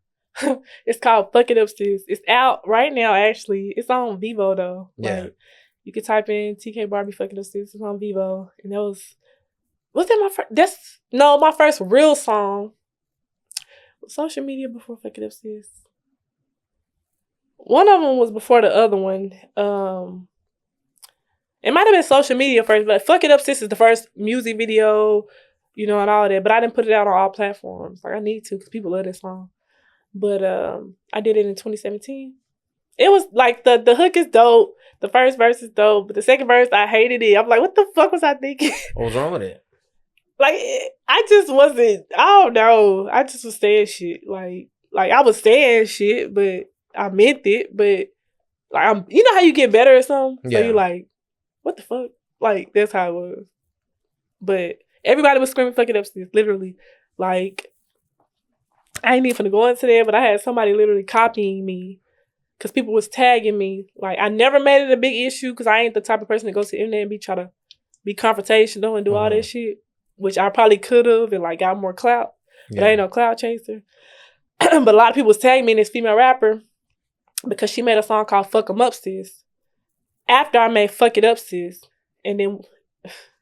It's called Fuck It Up Sis. It's out right now, actually. It's on Vivo, though. Yeah. Like, you could type in T-Kay Barbie Fuck It Up Sis. It's on Vivo. And that was that my first? My first real song. Social media before Fuck It Up Sis. One of them was before the other one. It might have been social media first, but Fuck It Up Sis is the first music video, and all that. But I didn't put it out on all platforms. Like, I need to, because people love this song. But I did it in 2017. It was like the hook is dope. The first verse is dope. But the second verse, I hated it. I'm like, what the fuck was I thinking? What was wrong with it? Like, I just wasn't, I don't know. I just was saying shit. Like I was saying shit, but I meant it. But like, you know how you get better at something? Yeah. So you're like, what the fuck? Like, that's how it was. But everybody was screaming Fuck It Up Sis, literally. Like, I ain't even finna go into that, but I had somebody literally copying me because people was tagging me. Like, I never made it a big issue because I ain't the type of person that goes to the internet and try to be confrontational and do all that shit, which I probably could have and like got more clout, but I ain't no clout chaser. But a lot of people was tagging me in this female rapper because she made a song called Fuck 'Em Up Sis after I made Fuck It Up Sis. And then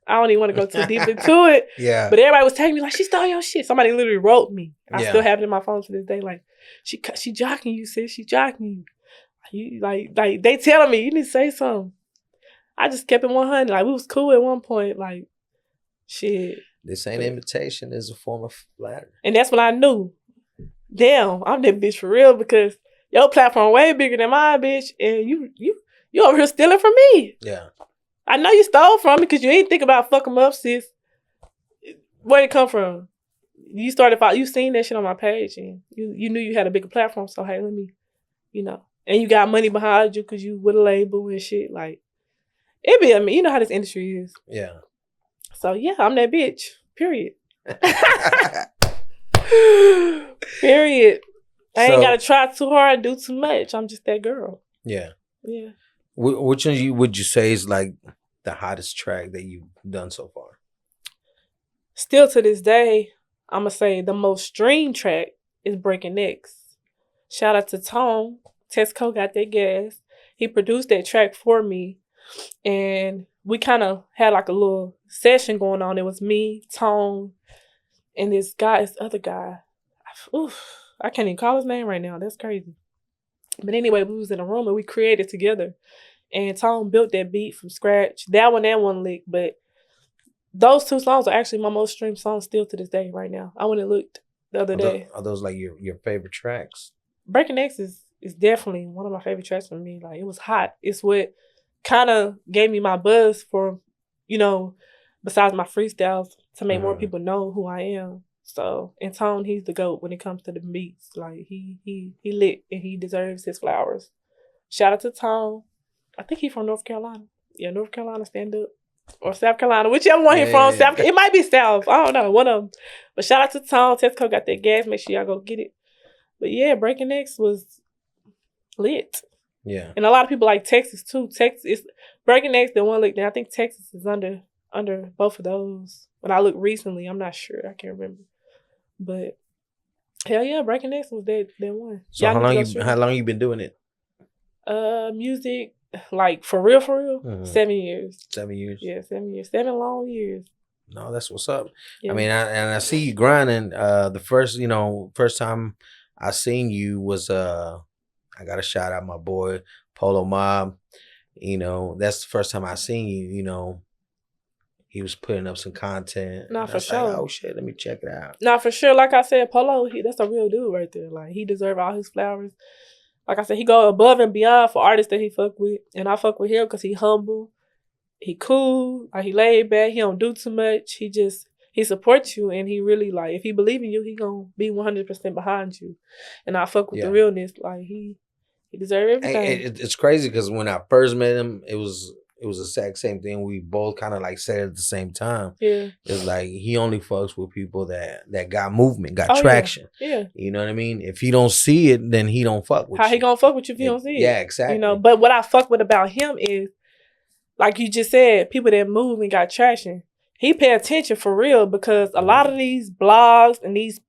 I don't even want to go too deep into it. Yeah. But everybody was tagging me like, she stole your shit. Somebody literally wrote me. I still have it in my phone to this day. Like, she jocking you, sis. She jocking you. Like they telling me, you need to say something. I just kept it 100. Like, we was cool at one point. Like, shit. This ain't imitation. It's a form of flattery. And that's when I knew, damn, I'm that bitch for real, because your platform way bigger than mine, bitch. And you over here stealing from me. Yeah. I know you stole from me because you ain't think about fuck 'em up, sis. Where'd it come from? You seen that shit on my page, and you knew you had a bigger platform, so hey, let me, and you got money behind you because you with a label and shit. Like, you know how this industry is. Yeah. So yeah, I'm that bitch. Period. Period. I ain't gotta try too hard, do too much. I'm just that girl. Yeah. Yeah. Which one would you say is like the hottest track that you've done so far? Still to this day, I'm going to say the most streamed track is Breaking Necks. Shout out to Tone. Tesco got that gas. He produced that track for me. And we kind of had like a little session going on. It was me, Tone, and this other guy. Oof, I can't even call his name right now. That's crazy. But anyway, we was in a room and we created together. And Tone built that beat from scratch. That one lick. But those two songs are actually my most streamed songs still to this day right now. I went and looked the other day. Are those like your favorite tracks? Breaking X is definitely one of my favorite tracks for me. Like, it was hot. It's what kind of gave me my buzz for, besides my freestyles, to make more people know who I am. So, in Tone, he's the GOAT when it comes to the beats. Like, he lit and he deserves his flowers. Shout out to Tone. I think he's from North Carolina. Yeah, North Carolina, stand up. Or South Carolina, whichever one he's from. South, it might be South. I don't know, one of them. But shout out to Tone. Tesco got that gas. Make sure y'all go get it. But yeah, Breaking X was lit. Yeah. And a lot of people like Texas too. Texas is Breaking X, the one lick. Now I think Texas is under both of those. When I looked recently, I'm not sure. I can't remember. But hell yeah, Breaking X was that one. So how long you been doing it? Music, like for real, 7 years. 7 years. Yeah, 7 years. 7 long years. No, that's what's up. Yeah. I mean, I see you grinding. The first time I seen you was I got to shout out my boy Polo Mob. That's the first time I seen you. He was putting up some content. Nah, for sure. Like, oh shit, let me check it out. Nah, for sure. Like I said, Polo, that's a real dude right there. Like, he deserves all his flowers. Like I said, he go above and beyond for artists that he fuck with. And I fuck with him because he humble. He cool. Like, he laid back. He don't do too much. He supports you. And he really, like, if he believe in you, he gonna be 100% behind you. And I fuck with the realness. Like, he deserves everything. It's crazy because when I first met him, it was it was the exact same thing. We both kind of like said it at the same time. Yeah. It's like he only fucks with people that got movement, got Oh, traction. Yeah. You know what I mean? If he don't see it, then he don't fuck with you. How he gonna fuck with you if he don't see it? Yeah, exactly. You know, but what I fuck with about him is, like you just said, people that move and got traction. He pay attention for real because a lot of these blogs and these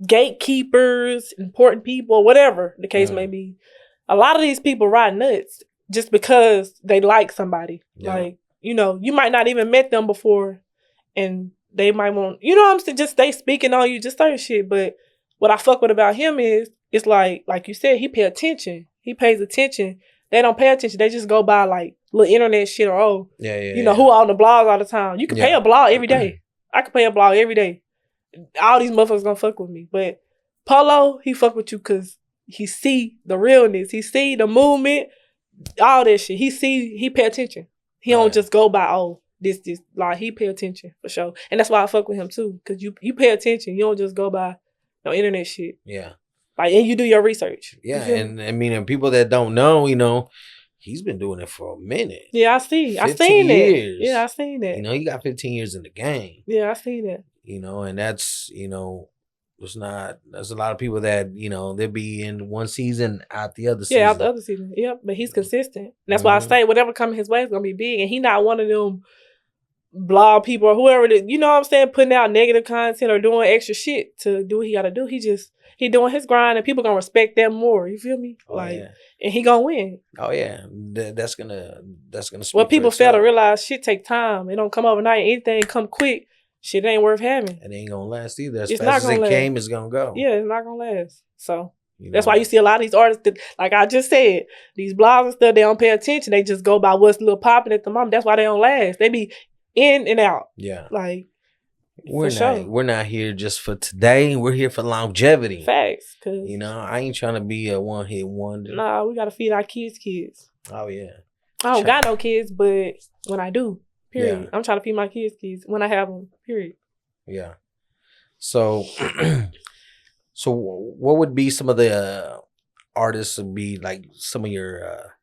gatekeepers, important people, whatever the case may be, a lot of these people ride nuts just because they like somebody. Yeah. Like, you know, you might not even met them before and they might want, you know what I'm saying, just they speaking on you, just certain shit. But what I fuck with about him is, it's like you said, he pay attention. He pays attention. They don't pay attention. They just go by like little internet shit or you know, who on the blogs all the time. You can pay a blog every day. I can pay a blog every day. All these motherfuckers gonna fuck with me. But Polo, he fuck with you because he see the realness. He see the movement, all that shit. He pay attention. He don't just go by, this. Like, he pay attention for sure. And that's why I fuck with him too. Because you pay attention. You don't just go by no internet shit. Yeah. Like, and you do your research. Yeah, and I mean, and people that don't know, you know, he's been doing it for a minute. Yeah, I seen years. that. Yeah, I seen that. You know, he got 15 years in the game. Yeah, I seen that. You know, and that's, you know, there's a lot of people that, you know, they'll be in one season, out the other season. Yeah, out the other season. Yep, but he's consistent. And that's why I say whatever coming his way is going to be big. And he not one of them blog people or whoever, you know what I'm saying, putting out negative content or doing extra shit to do what he got to do. He doing his grind and people going to respect that more. You feel me? And he going to win. Oh, yeah. That's going to speak. Well, people fail to realize shit take time. It don't come overnight. Anything come quick, shit ain't worth having. It ain't going to last either. As it's fast as it last. came, it's going to go. Yeah, it's not going to last. So you know, that's why you see a lot of these artists that, like I just said, these blogs and stuff, they don't pay attention. They just go by what's a little popping at the moment. That's why they don't last. They be in and out. Yeah. Like, we're not here just for today. We're here for longevity. Facts. Cause, you know, I ain't trying to be a one-hit wonder. Nah, we got to feed our kids. Oh, yeah. I don't got no kids, but when I do, period. Yeah. I'm trying to feed my kids when I have them, period. Yeah. So, so what would be some of the artists would be like some of your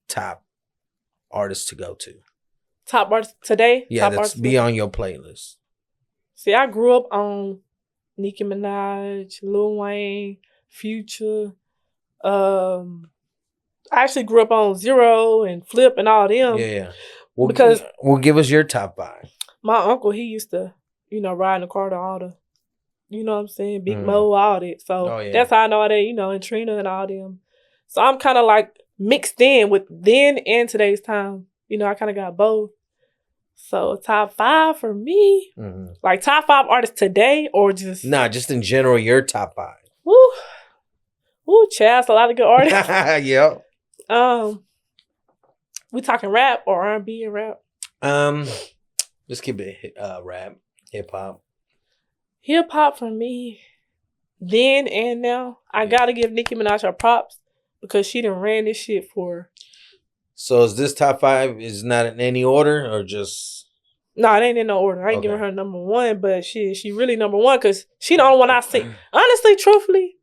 top artists to go to? Top artists today? Yeah, that's be on your playlist. See, I grew up on Nicki Minaj, Lil Wayne, Future. I actually grew up on Zero and Flip and all them. Yeah. Because give us your top 5. My uncle, he used to, you know, ride in the car to all the, you know what I'm saying, Big Mo, all that. So that's how I know all that, you know, and Trina and all them. So I'm kind of like mixed in with then and today's time. You know, I kind of got both. So top 5 for me, like top 5 artists today or just? Nah, just in general, your top 5. Woo, Chaz, a lot of good artists. Yep. We talking rap or R&B and rap? Just keep it rap, hip hop. Hip hop for me, then and now, I gotta give Nicki Minaj her props because she done ran this shit for. So is this top 5 is not in any order or just? No, it ain't in no order. I ain't giving her number 1, but she really number 1 because she the only one I see. Honestly, truthfully,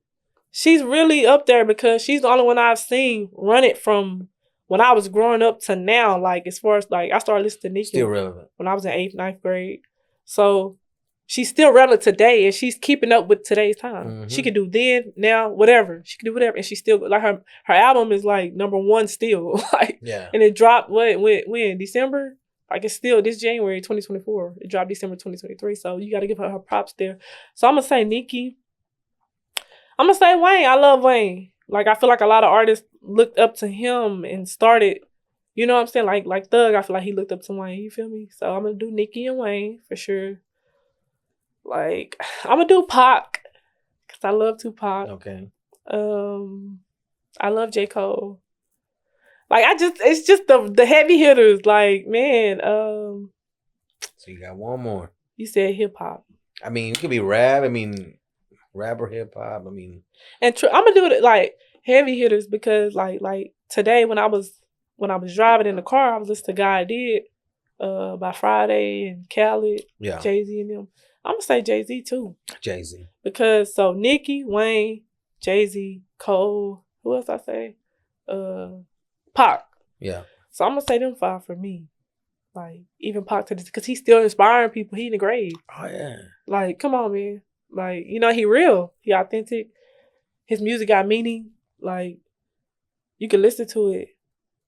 she's really up there because she's the only one I've seen run it from when I was growing up to now. Like, as far as like, I started listening to Nicki still relevant when I was in 8th, 9th grade. So she's still relevant today and she's keeping up with today's time. She can do then, now, whatever. She can do whatever. And she still, like, her album is like number 1 still. Like, yeah. And it dropped when? December? Like, it's still this January 2024. It dropped December 2023. So you got to give her props there. So I'm going to say Nicki. I'm going to say Wayne. I love Wayne. Like, I feel like a lot of artists looked up to him and started, you know what I'm saying? Like Thug, I feel like he looked up to Wayne. You feel me? So I'm going to do Nicki and Wayne for sure. Like, I'm going to do Pac because I love Tupac. Okay. I love J. Cole. Like, it's just the heavy hitters. Like, man. So you got one more. You said hip hop. I mean, it could be rap. I mean, rap or hip hop. I mean, and I'm gonna do it like heavy hitters because like today when I was driving in the car, I was listening to God Did by Friday and Khaled, Jay-Z and them. I'm gonna say Jay-Z too. Jay-Z. Because so Nicki, Wayne, Jay-Z, Cole, who else I say? Pac. Yeah. So I'm gonna say them 5 for me. Like, even Pac to this, because he's still inspiring people. He in the grave. Oh yeah. Like, come on, man. Like, you know, he real. He authentic. His music got meaning. Like, you can listen to it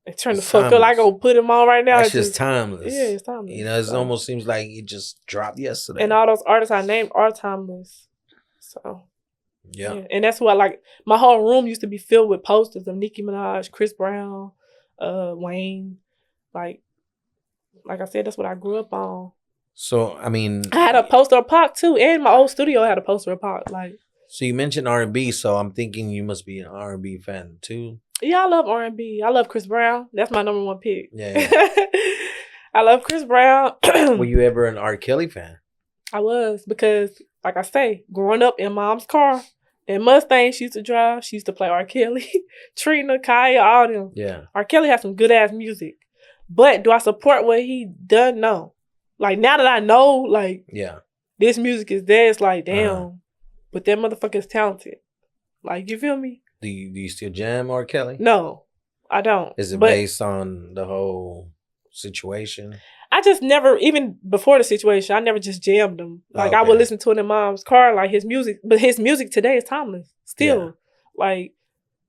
and turn It's the fuck up. Like, I'm gonna put him on right now. That's just timeless. Yeah, it's timeless. You know, it almost seems like it just dropped yesterday. And all those artists I named are timeless. So, yeah. And that's why, like, my whole room used to be filled with posters of Nicki Minaj, Chris Brown, Wayne. Like I said, that's what I grew up on. So, I mean, I had a poster of Pac too, and my old studio had a poster of Pac. Like, so you mentioned R&B, so I'm thinking you must be an R&B fan too. Yeah, I love R&B. I love Chris Brown. That's my number 1 pick. Yeah. I love Chris Brown. Were you ever an R. Kelly fan? I was, because, like I say, growing up in mom's car, that Mustang she used to drive, she used to play R. Kelly, Trina, Kaya, all them. Yeah. R. Kelly has some good ass music. But do I support what he done? No. Like, now that I know, like, yeah, this music is there, it's like, damn. But that motherfucker is talented. Like, you feel me? Do you still jam R. Kelly? No, I don't. Is it based on the whole situation? I just never, even before the situation, I never just jammed him. Like, Okay. I would listen to it in mom's car, like his music. But his music today is timeless. Still. Yeah. Like,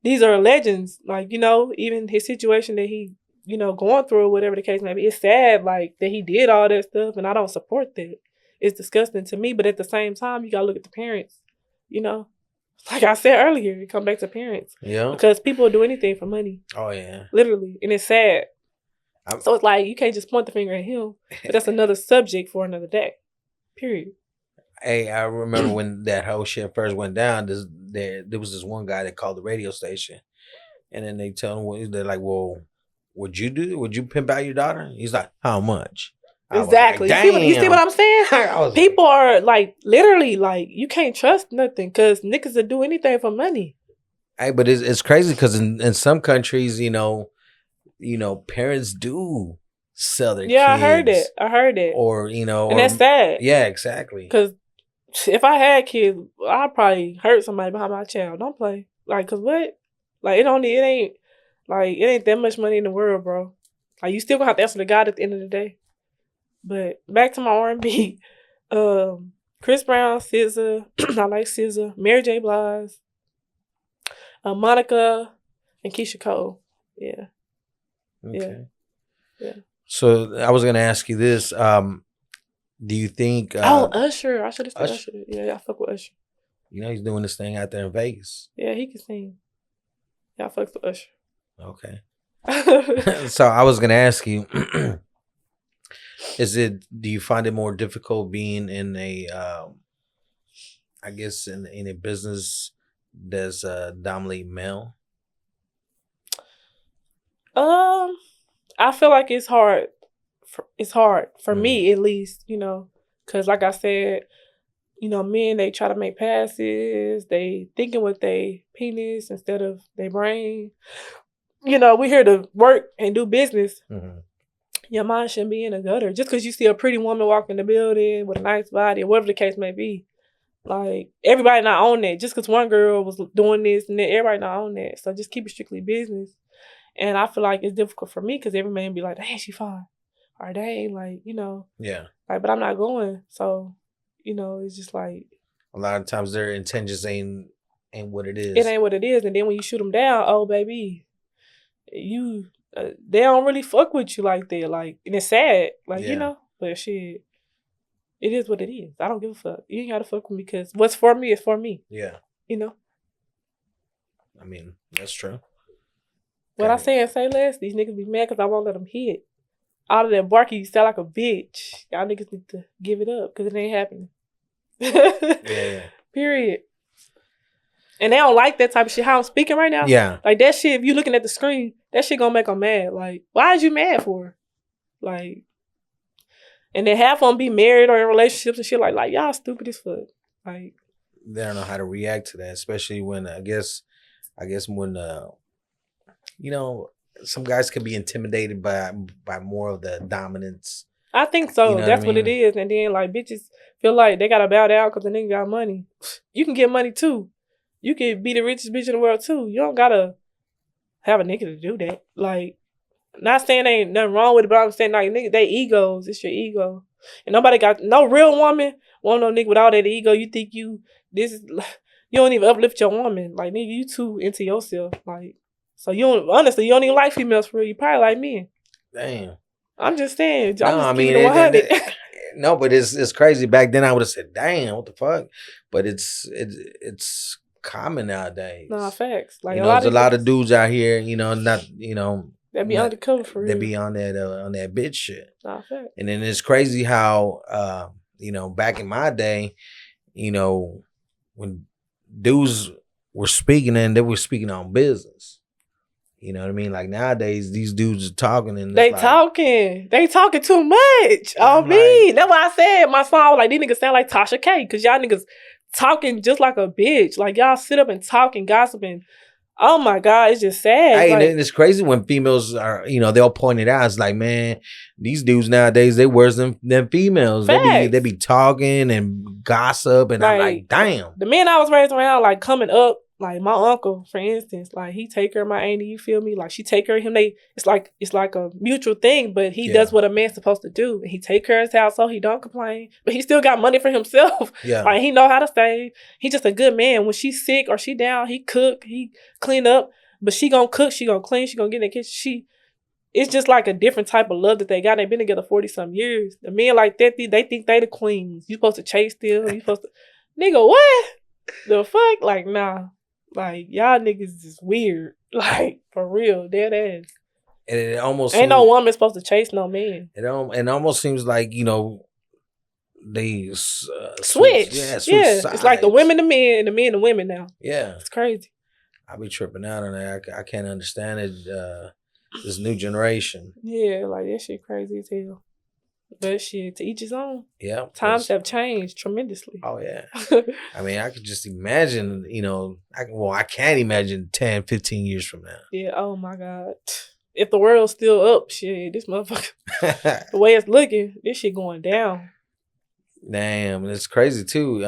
these are legends. Like, you know, even his situation that he, you know, going through or whatever the case may be. It's sad, like, that he did all that stuff, and I don't support that. It's disgusting to me, but at the same time, you gotta look at the parents, you know? Like I said earlier, you come back to parents. Yeah. Because people will do anything for money. Oh, yeah. Literally. And it's sad. So it's like, you can't just point the finger at him. But that's another subject for another day. Period. Hey, I remember when that whole shit first went down, there was this one guy that called the radio station. And then they tell him, they're like, well, would you pimp out your daughter? He's like, how much? Exactly. Like, you see what I'm saying? People are like, literally, like, you can't trust nothing because niggas will do anything for money. Hey, but it's crazy because in some countries, you know, parents do sell their kids. Yeah, I heard it. Or, you know. And that's sad. Yeah, exactly. Because if I had kids, I'd probably hurt somebody behind my child. Don't play. Like, because what? Like, it ain't that much money in the world, bro. Like, you still gonna have to answer to God at the end of the day. But back to my R&B. Chris Brown, SZA. I like SZA. Mary J. Blige. Monica and Keisha Cole. Yeah. Okay. Yeah. So I was gonna ask you this. Do you think Usher. I should have said Usher. Yeah, I fuck with Usher. You know, he's doing this thing out there in Vegas. Yeah, he can sing. Yeah, I fuck with Usher. Okay. So I was gonna ask you, do you find it more difficult being in a I guess in a business that's dominantly male? I feel like it's hard. It's hard for me, at least, you know, because like I said, you know, men, they try to make passes. They thinking with their penis instead of their brain. You know, we here to work and do business. Mm-hmm. Your mind shouldn't be in a gutter. Just because you see a pretty woman walk in the building with a nice body or whatever the case may be. Like, everybody not on that. Just because one girl was doing this and then everybody not on that. So just keep it strictly business. And I feel like it's difficult for me because every man be like, dang, she fine. Or dang, like, you know. Yeah. Like, but I'm not going. So, you know, it's just like. A lot of times their intentions ain't what it is. It ain't what it is. And then when you shoot them down, oh, baby, they don't really fuck with you like that. Like, and it's sad. Like, you know. But shit, it is what it is. I don't give a fuck. You ain't got to fuck with me because what's for me is for me. Yeah. You know. I mean, that's true. What I say and say less, these niggas be mad because I won't let them hit. All of that barking, you sound like a bitch. Y'all niggas need to give it up because it ain't happening. Yeah. Period. And they don't like that type of shit. How I'm speaking right now. Yeah. Like that shit, if you looking at the screen, that shit gonna make them mad. Like, why is you mad for? Like, and then half of them be married or in relationships and shit like y'all stupid as fuck. Like, they don't know how to react to that, especially when I guess when you know, some guys can be intimidated by more of the dominance. I think so. You know That's what I what it mean? is. And then like bitches feel like they gotta bow down because the nigga got money. You can get money too. You can be the richest bitch in the world too. You don't gotta have a nigga to do that. Like, Not saying there ain't nothing wrong with it, but I'm saying like nigga, they egos. It's your ego. And nobody got no real woman want no nigga with all that ego. You think you don't even uplift your woman. Like nigga, you too into yourself. Like so you don't even like females for real. You probably like men. Damn. I'm just saying. No, but it's crazy. Back then I would have said, damn, what the fuck? But it's common nowadays. Nah, facts. Like there's a lot of dudes out here, they be undercover for real. They be on that bitch shit. Nah, facts. And then it's crazy how back in my day, when dudes were speaking and they were speaking on business. You know what I mean? Like nowadays, these dudes are talking and they talking too much. That's why I said my song was like, these niggas sound like Tasha K, because y'all niggas talking just like a bitch. Like y'all sit up and talk and gossip and oh my God, it's just sad. Hey, like, and it's crazy when females are, they'll point it out. It's like, man, these dudes nowadays, they worse than females. They be talking and gossip and I'm like, damn. The men I was raised around, like coming up, like my uncle, for instance, like he take care of my auntie, you feel me? Like she take care of him. It's like a mutual thing, but he does what a man's supposed to do. And he take care of his household. He don't complain, but he still got money for himself. Yeah. Like he know how to save. He just a good man. When she's sick or she down, he cook, he clean up, but she gonna cook, she gonna clean, she gonna get in the kitchen. It's just like a different type of love that they got. They've been together 40-some years. The men like that, they think they the queens. You supposed to chase them. You supposed to, nigga, what? The fuck? Like, nah. Like, y'all niggas is weird. Like, for real, dead ass. And it almost ain't no woman supposed to chase no man. It almost seems like, they switch. Yeah, sides. It's like the women to men and the men to women now. Yeah. It's crazy. I be tripping out on that. I can't understand it. This new generation. Yeah, like that shit crazy as hell. But shit, to each his own. Yeah. Times have changed tremendously. Oh, yeah. I mean, I could just imagine, I can't imagine 10, 15 years from now. Yeah, oh my God. If the world's still up, shit, this motherfucker, the way it's looking, this shit going down. Damn, and it's crazy too.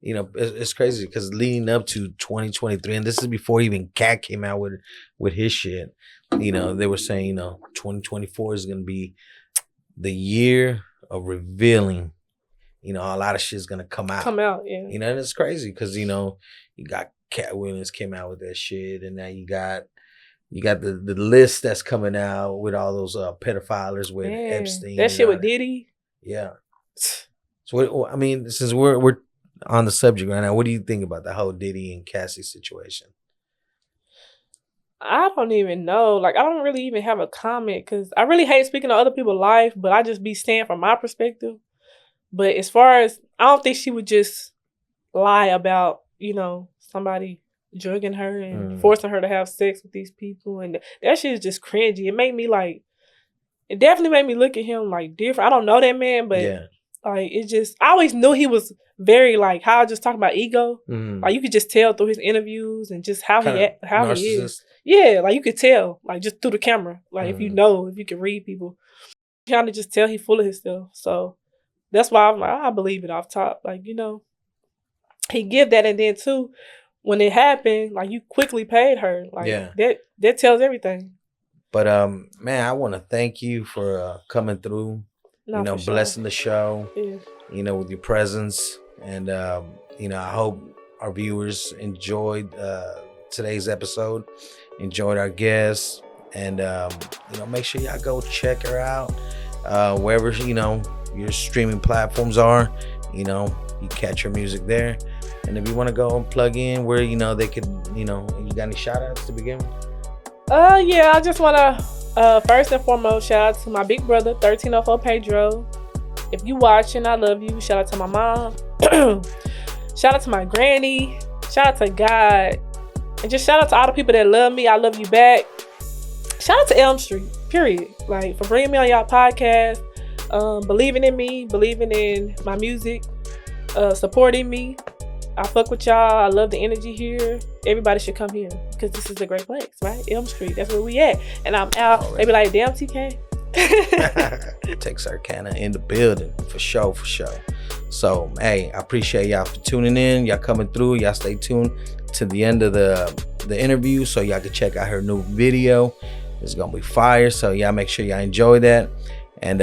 It's crazy because leading up to 2023, and this is before even Cat came out with his shit. They were saying, 2024 is gonna be the year of revealing. A lot of shit's gonna come out. Yeah. And it's crazy because you got Cat Williams came out with that shit, and now you got the list that's coming out with all those pedophiles with Epstein. That shit with Diddy. Yeah. So I mean, since we're on the subject right now, what do you think about the whole Diddy and Cassie situation? I don't even know. Like, I don't really even have a comment because I really hate speaking on other people's life, but I just be saying from my perspective. But as far as, I don't think she would just lie about, somebody drugging her and forcing her to have sex with these people. And that shit is just cringy. It definitely made me look at him like different. I don't know that man, but like it just, I always knew he was very like how I just talk about ego. Like you could just tell through his interviews and just how he is. Yeah, like you could tell, like just through the camera. Like if you can read people, you kind of just tell he full of himself. So that's why I'm like, I believe it off top. Like, he give that, and then too, when it happened, like you quickly paid her. Like that tells everything. But man, I want to thank you for coming through. Blessing the show. Yeah. With your presence, and I hope our viewers enjoyed today's episode, enjoyed our guests, and make sure y'all go check her out wherever your streaming platforms are. You catch her music there, and if you want to go and plug in where they could, you got any shout outs to begin with? Yeah, I just want to first and foremost shout out to my big brother 1304 Pedro. If you watching, I love you. Shout out to my mom. Shout out to my granny. Shout out to God. And just shout out to all the people that love me. I love you back. Shout out to Elm Street, period. Like, for bringing me on y'all podcast, believing in me, believing in my music, supporting me. I fuck with y'all. I love the energy here. Everybody should come here because this is a great place, right? Elm Street, that's where we at. And I'm out. They be like, damn, T-Kay. Texarkana in the building, for sure. So, hey, I appreciate y'all for tuning in. Y'all coming through. Y'all stay tuned to the end of the interview so y'all can check out her new video. It's gonna be fire. So y'all make sure y'all enjoy that. And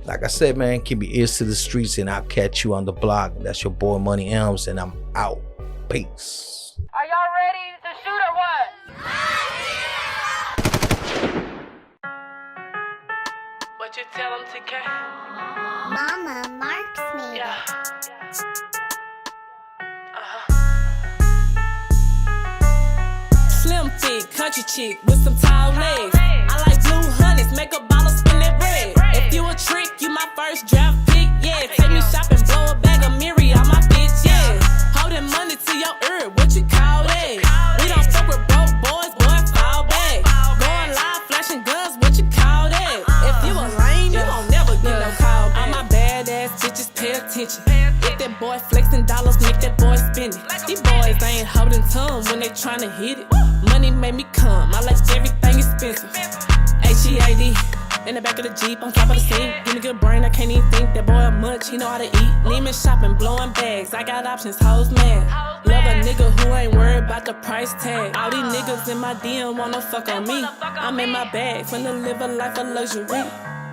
like I said, man, keep your ears to the streets, and I'll catch you on the block. That's your boy Money Elms, and I'm out. Peace. Are y'all ready to shoot or what? What you tell them, T-Kay? Mama marks me. Yeah. Slim fit, country chick with some tall legs. I like blue hunnids, make a bottle spin that bread. If you a trick, you my first draft pick, yeah. Take me shopping, blow a bag of Miri on my bitch, yeah. Holding money to your herb, what you call that? We don't fuck with broke boys, boy, fall back. Going live, flashing guns, what you call that? If you a lame, you won't never get no call back. All my badass bitches, pay attention. If that boy flexing dollars, make that boy spend it. These boys ain't holding tongue when they tryna hit it. Money made me come, I like everything expensive. H-E-A-D, in the back of the Jeep, on top of the seat. Give me good brain, I can't even think. That boy much, he know how to eat. Neiman shopping, blowing bags, I got options, hoes mad. Love a nigga who ain't worried about the price tag. All these niggas in my DM wanna fuck on me. I'm in my bag, finna live a life of luxury.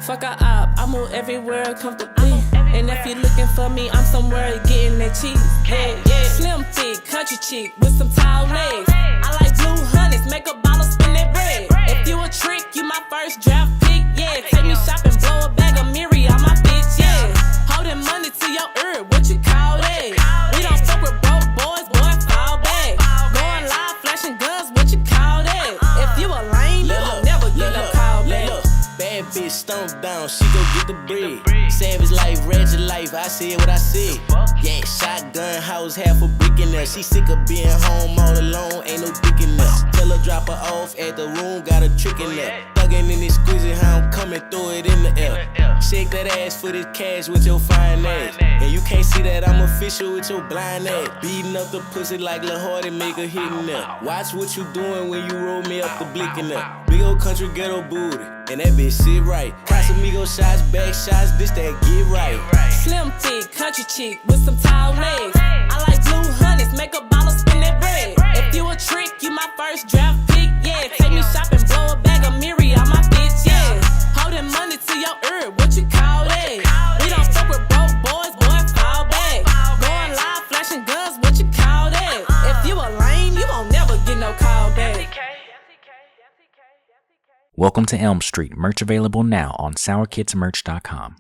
Fuck a op, I move everywhere comfortably. And if you looking for me, I'm somewhere getting that cheese. Yeah, yeah. Slim fit, country chick with some tall legs. I like blue hunnids, make a bottle spin that bread. If you a trick, you my first draft pick, yeah. Take me shopping, blow a bag of Miri on my bitch, yeah. Holding money to your herb, what you call that? We don't fuck with broke boys, boy, fall back. Going live, flashing guns, what you call that? If you a lame, you won't never get no call back. Bad bitch, stomp down, she go get the bread. Savage life, ratchet life, I said what I said. Yeah, shotgun house, half a brick in there. She sick of being home all alone, ain't no dick in there. Tell her drop her off at the room, got a trick in there. Thuggin' in it, squeezing how I'm coming, throw it in the air. Shake that ass for this cash with your fine ass. And you can't see that I'm official with your blind ass. Beating up the pussy like Lil Hardy, make her hit in there. Watch what you doing when you roll me up the blick in there. Big old country ghetto booty, and that bitch sit right. Casamigo shots, back shots, this that get right. Slim fit, country chick with some tall legs. I like blue hunnids, make a bottle spin that bread. If you a trick, you my first draft pick, yeah. Take me shopping, blow a bag of Miri on my bitch, yeah. Holding money to your herb, what you call that? We don't fuck with broke boys, boy, fall back. Going live, flashing guns, what you call that? If you a lame, you won't never get no call back. Welcome to Elm Street, merch available now on sourkidsmerch.com.